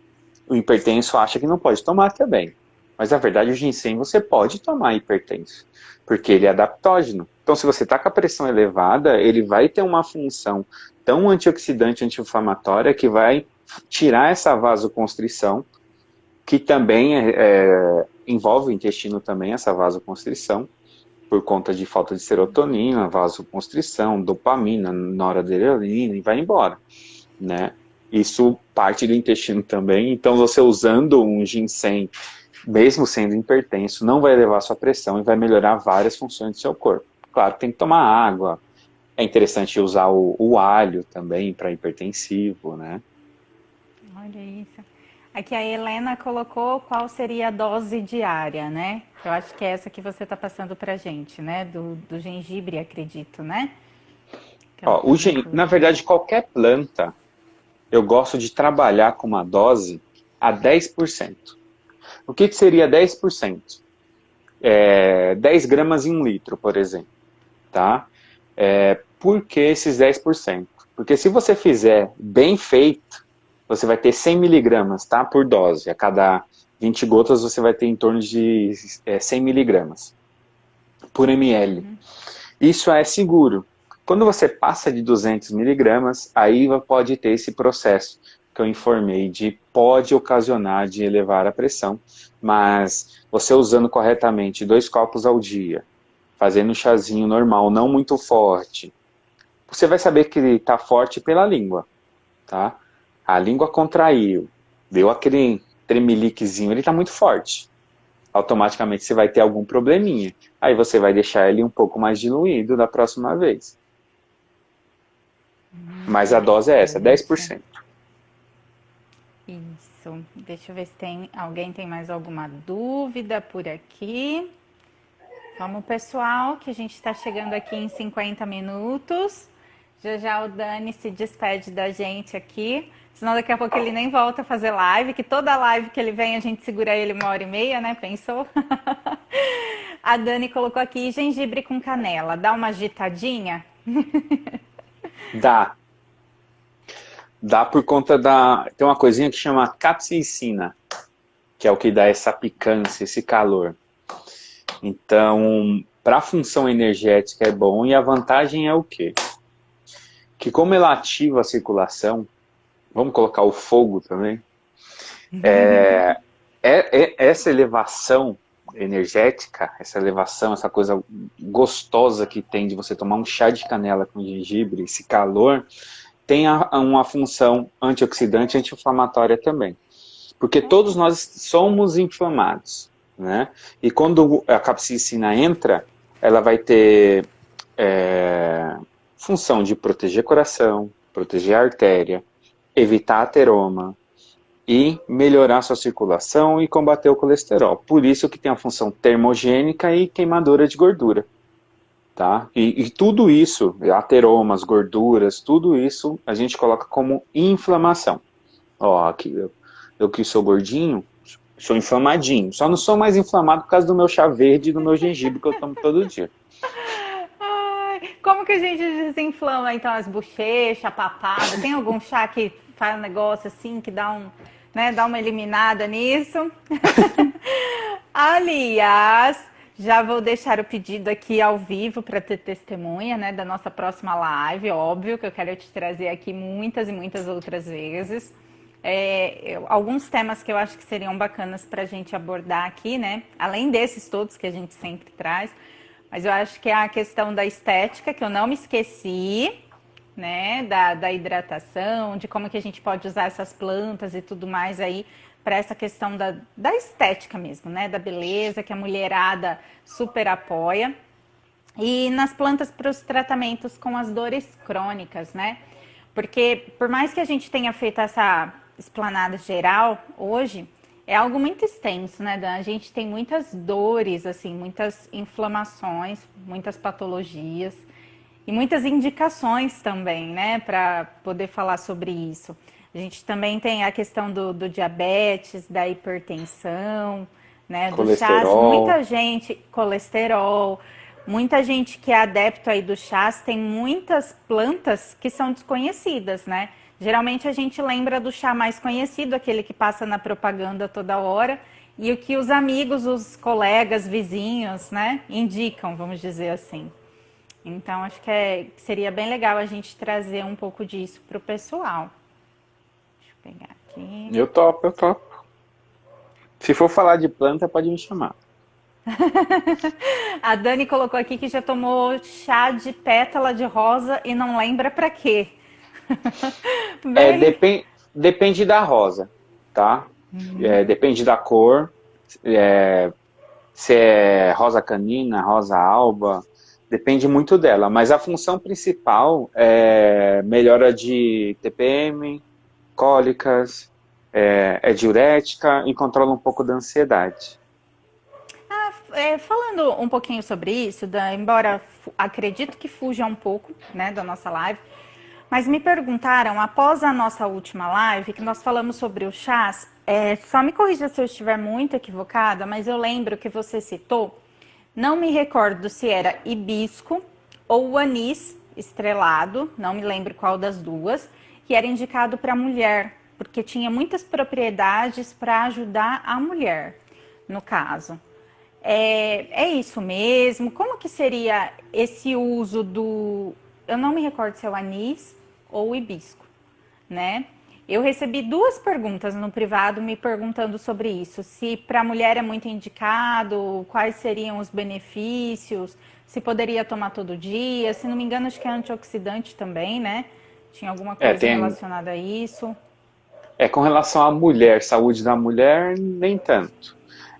o hipertenso acha que não pode tomar também. Mas na verdade o ginseng você pode tomar hipertenso, porque ele é adaptógeno. Então se você está com a pressão elevada, ele vai ter uma função tão antioxidante, anti-inflamatória, que vai tirar essa vasoconstrição, que também envolve o intestino também, essa vasoconstrição, por conta de falta de serotonina, vasoconstrição, dopamina, noradrenalina, e vai embora, né? Isso parte do intestino também, então você usando um ginseng, mesmo sendo hipertenso, não vai elevar sua pressão e vai melhorar várias funções do seu corpo. Claro, tem que tomar água, é interessante usar o alho também para hipertensivo, né? Olha isso. Aqui a Helena colocou qual seria a dose diária, né? Eu acho que é essa que você está passando pra gente, né? Do gengibre, acredito, né? Na verdade, qualquer planta, eu gosto de trabalhar com uma dose a 10%. O que seria 10%? 10 gramas em 1 litro, por exemplo. Tá? Por que esses 10%? Porque se você fizer bem feito, você vai ter 100 miligramas, tá? Por dose. A cada 20 gotas você vai ter em torno de 100 miligramas por ml. Isso é seguro. Quando você passa de 200 miligramas, aí pode ter esse processo que eu informei pode ocasionar de elevar a pressão, mas você usando corretamente 2 copos ao dia, fazendo um chazinho normal, não muito forte, você vai saber que ele está forte pela língua, tá? A língua contraiu, deu aquele tremeliquezinho, ele está muito forte. Automaticamente você vai ter algum probleminha. Aí você vai deixar ele um pouco mais diluído da próxima vez. Mas a dose é essa, Interessante. 10%. Isso. Deixa eu ver se alguém tem mais alguma dúvida por aqui. Vamos, pessoal, que a gente está chegando aqui em 50 minutos. Já já o Dani se despede da gente aqui. Senão daqui a pouco ele nem volta a fazer live, que toda live que ele vem a gente segura ele 1h30, né? Pensou? A Dani colocou aqui gengibre com canela. Dá uma agitadinha? Dá. Dá por conta da... Tem uma coisinha que chama capsaicina, que é o que dá essa picância, esse calor. Então, para a função energética é bom, e a vantagem é o quê? Que como ela ativa a circulação, vamos colocar o fogo também, essa elevação energética, essa elevação, essa coisa gostosa que tem de você tomar um chá de canela com gengibre, esse calor, tem uma função antioxidante e anti-inflamatória também. Porque todos nós somos inflamados, né? E quando a capsaicina entra, ela vai ter função de proteger coração, proteger a artéria, evitar ateroma e melhorar a sua circulação e combater o colesterol. Por isso que tem a função termogênica e queimadora de gordura. Tá? E tudo isso, ateromas, gorduras, tudo isso a gente coloca como inflamação. Ó, aqui, eu que sou gordinho, sou inflamadinho. Só não sou mais inflamado por causa do meu chá verde e do meu gengibre que eu tomo todo dia. Ai, como que a gente desinflama então as bochechas, a papada? Tem algum chá que faz um negócio assim que dá uma eliminada nisso? Aliás, já vou deixar o pedido aqui ao vivo para ter testemunha, né, da nossa próxima live. Óbvio que eu quero te trazer aqui muitas e muitas outras vezes. Alguns temas que eu acho que seriam bacanas para a gente abordar aqui, né? Além desses todos que a gente sempre traz. Mas eu acho que é a questão da estética, que eu não me esqueci, né? Da hidratação, de como que a gente pode usar essas plantas e tudo mais aí para essa questão da estética mesmo, né? Da beleza, que a mulherada super apoia. E nas plantas para os tratamentos com as dores crônicas, né? Porque por mais que a gente tenha feito essa explanada geral hoje, é algo muito extenso, né, Dan? A gente tem muitas dores, assim, muitas inflamações, muitas patologias e muitas indicações também, né, para poder falar sobre isso. A gente também tem a questão do diabetes, da hipertensão, né, do chás. Colesterol. Muita gente, colesterol, muita gente que é adepto aí do chás tem muitas plantas que são desconhecidas, né? Geralmente a gente lembra do chá mais conhecido, aquele que passa na propaganda toda hora, e o que os amigos, os colegas, vizinhos, né, indicam, vamos dizer assim. Então, acho que seria bem legal a gente trazer um pouco disso para o pessoal. Deixa eu pegar aqui. Eu topo, eu topo. Se for falar de planta, pode me chamar. A Dani colocou aqui que já tomou chá de pétala de rosa e não lembra para quê. Bem... Depende da rosa, tá? Depende da cor, se é rosa canina, rosa alba, depende muito dela. Mas a função principal é melhora de TPM, cólicas, é diurética e controla um pouco da ansiedade. Falando um pouquinho sobre isso, embora acredito que fuja um pouco, né, da nossa live, mas me perguntaram, após a nossa última live, que nós falamos sobre o chás, só me corrija se eu estiver muito equivocada, mas eu lembro que você citou, não me recordo se era hibisco ou anis estrelado, não me lembro qual das duas, que era indicado para mulher, porque tinha muitas propriedades para ajudar a mulher, no caso. É isso mesmo? Como que seria esse uso do... Eu não me recordo se é o anis ou o hibisco, né? Eu recebi 2 perguntas no privado me perguntando sobre isso. Se para a mulher é muito indicado, quais seriam os benefícios, se poderia tomar todo dia. Se não me engano, acho que é antioxidante também, né? Tinha alguma É, coisa relacionada a isso. com relação à mulher, saúde da mulher, nem tanto.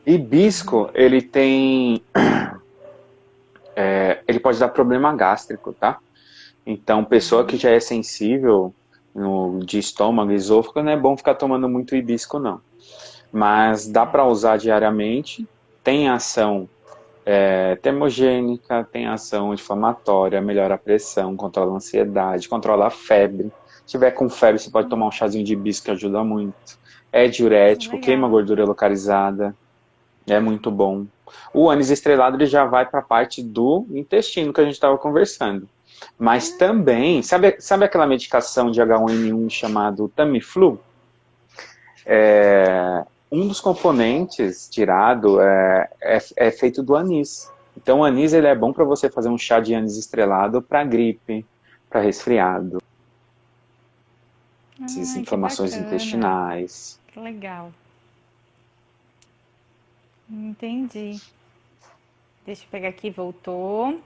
Hibisco, ele pode dar problema gástrico, tá? Então, pessoa que já é sensível de estômago, esôfago, não é bom ficar tomando muito hibisco, não. Mas dá para usar diariamente, tem ação termogênica, tem ação anti-inflamatória, melhora a pressão, controla a ansiedade, controla a febre. Se tiver com febre, você pode tomar um chazinho de hibisco que ajuda muito. É diurético, queima Legal. gordura localizada, é muito bom. O anis estrelado ele já vai para a parte do intestino que a gente estava conversando. Mas também, sabe aquela medicação de H1N1 chamado Tamiflu? Um dos componentes tirado é feito do anis. Então o anis ele é bom para você fazer um chá de anis estrelado para gripe, para resfriado, essas Que inflamações bacana. intestinais. Que legal. Entendi. Deixa eu pegar aqui, voltou.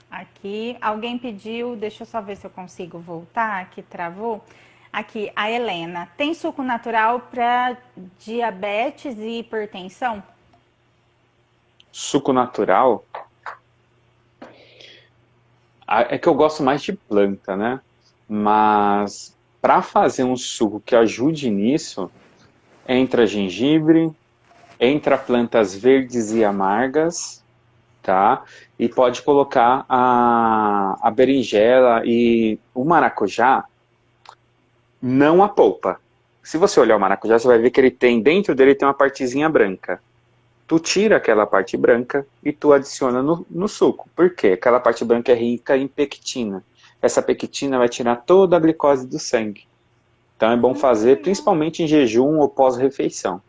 Aqui, alguém pediu, deixa eu só ver se eu consigo voltar, aqui travou. Aqui, a Helena, tem suco natural para diabetes e hipertensão? Suco natural, é que eu gosto mais de planta, né? Mas para fazer um suco que ajude nisso, entra gengibre, entra plantas verdes e amargas, tá? E pode colocar a berinjela e o maracujá, não a polpa. Se você olhar o maracujá, você vai ver que ele tem, dentro dele tem uma partezinha branca. Tu tira aquela parte branca e tu adiciona no suco. Por quê? Aquela parte branca é rica em pectina. Essa pectina vai tirar toda a glicose do sangue. Então é bom fazer, Legal. principalmente em jejum ou pós-refeição.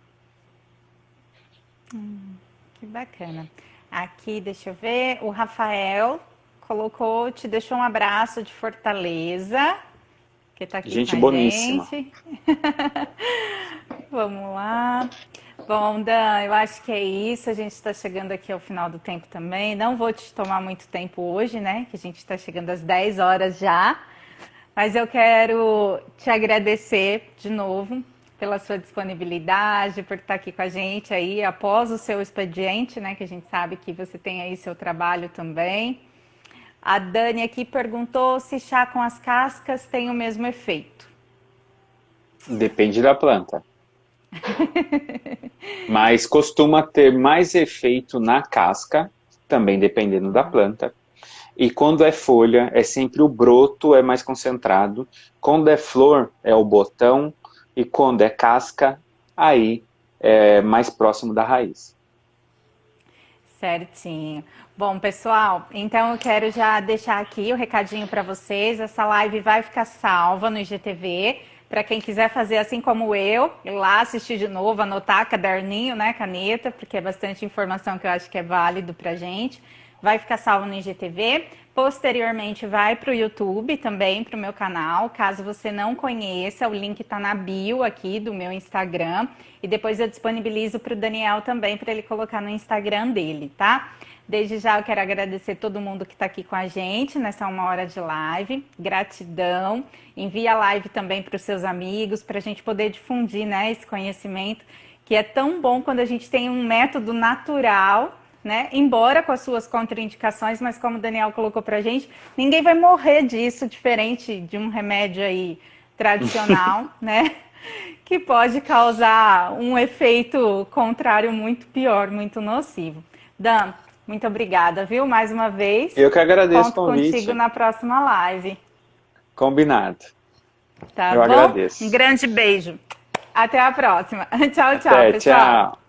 Que bacana. Aqui, deixa eu ver, o Rafael colocou, te deixou um abraço de Fortaleza, que tá aqui com Gente a boníssima. gente. Vamos lá. Bom, Dan, eu acho que é isso. A gente está chegando aqui ao final do tempo também. Não vou te tomar muito tempo hoje, né? Que a gente está chegando às 10 horas já. Mas eu quero te agradecer de novo pela sua disponibilidade, por estar aqui com a gente aí após o seu expediente, né? Que a gente sabe que você tem aí seu trabalho também. A Dani aqui perguntou se chá com as cascas tem o mesmo efeito. Depende da planta. Mas costuma ter mais efeito na casca, também dependendo da planta. E quando é folha, é sempre o broto é mais concentrado. Quando é flor, é o botão. E quando é casca, aí é mais próximo da raiz. Certinho. Bom, pessoal, então eu quero já deixar aqui o recadinho para vocês. Essa live vai ficar salva no IGTV. Para quem quiser fazer assim como eu, ir lá assistir de novo, anotar caderninho, né, caneta, porque é bastante informação que eu acho que é válido para gente. Vai ficar salvo no IGTV. Posteriormente vai para o YouTube também, para o meu canal. Caso você não conheça, o link está na bio aqui do meu Instagram. E depois eu disponibilizo para o Daniel também, para ele colocar no Instagram dele, tá? Desde já eu quero agradecer todo mundo que está aqui com a gente nessa 1 hora de live. Gratidão. Envia a live também para os seus amigos, para a gente poder difundir, né, esse conhecimento que é tão bom quando a gente tem um método natural, né? Embora com as suas contraindicações, mas como o Daniel colocou pra gente, ninguém vai morrer disso, diferente de um remédio aí tradicional, né? Que pode causar um efeito contrário muito pior, muito nocivo. Dan, muito obrigada, viu? Mais uma vez. Eu que agradeço o Conto contigo convite. na próxima live, Combinado. tá Eu bom? Um agradeço. grande beijo. Até a próxima. Tchau, tchau, Até, pessoal. tchau.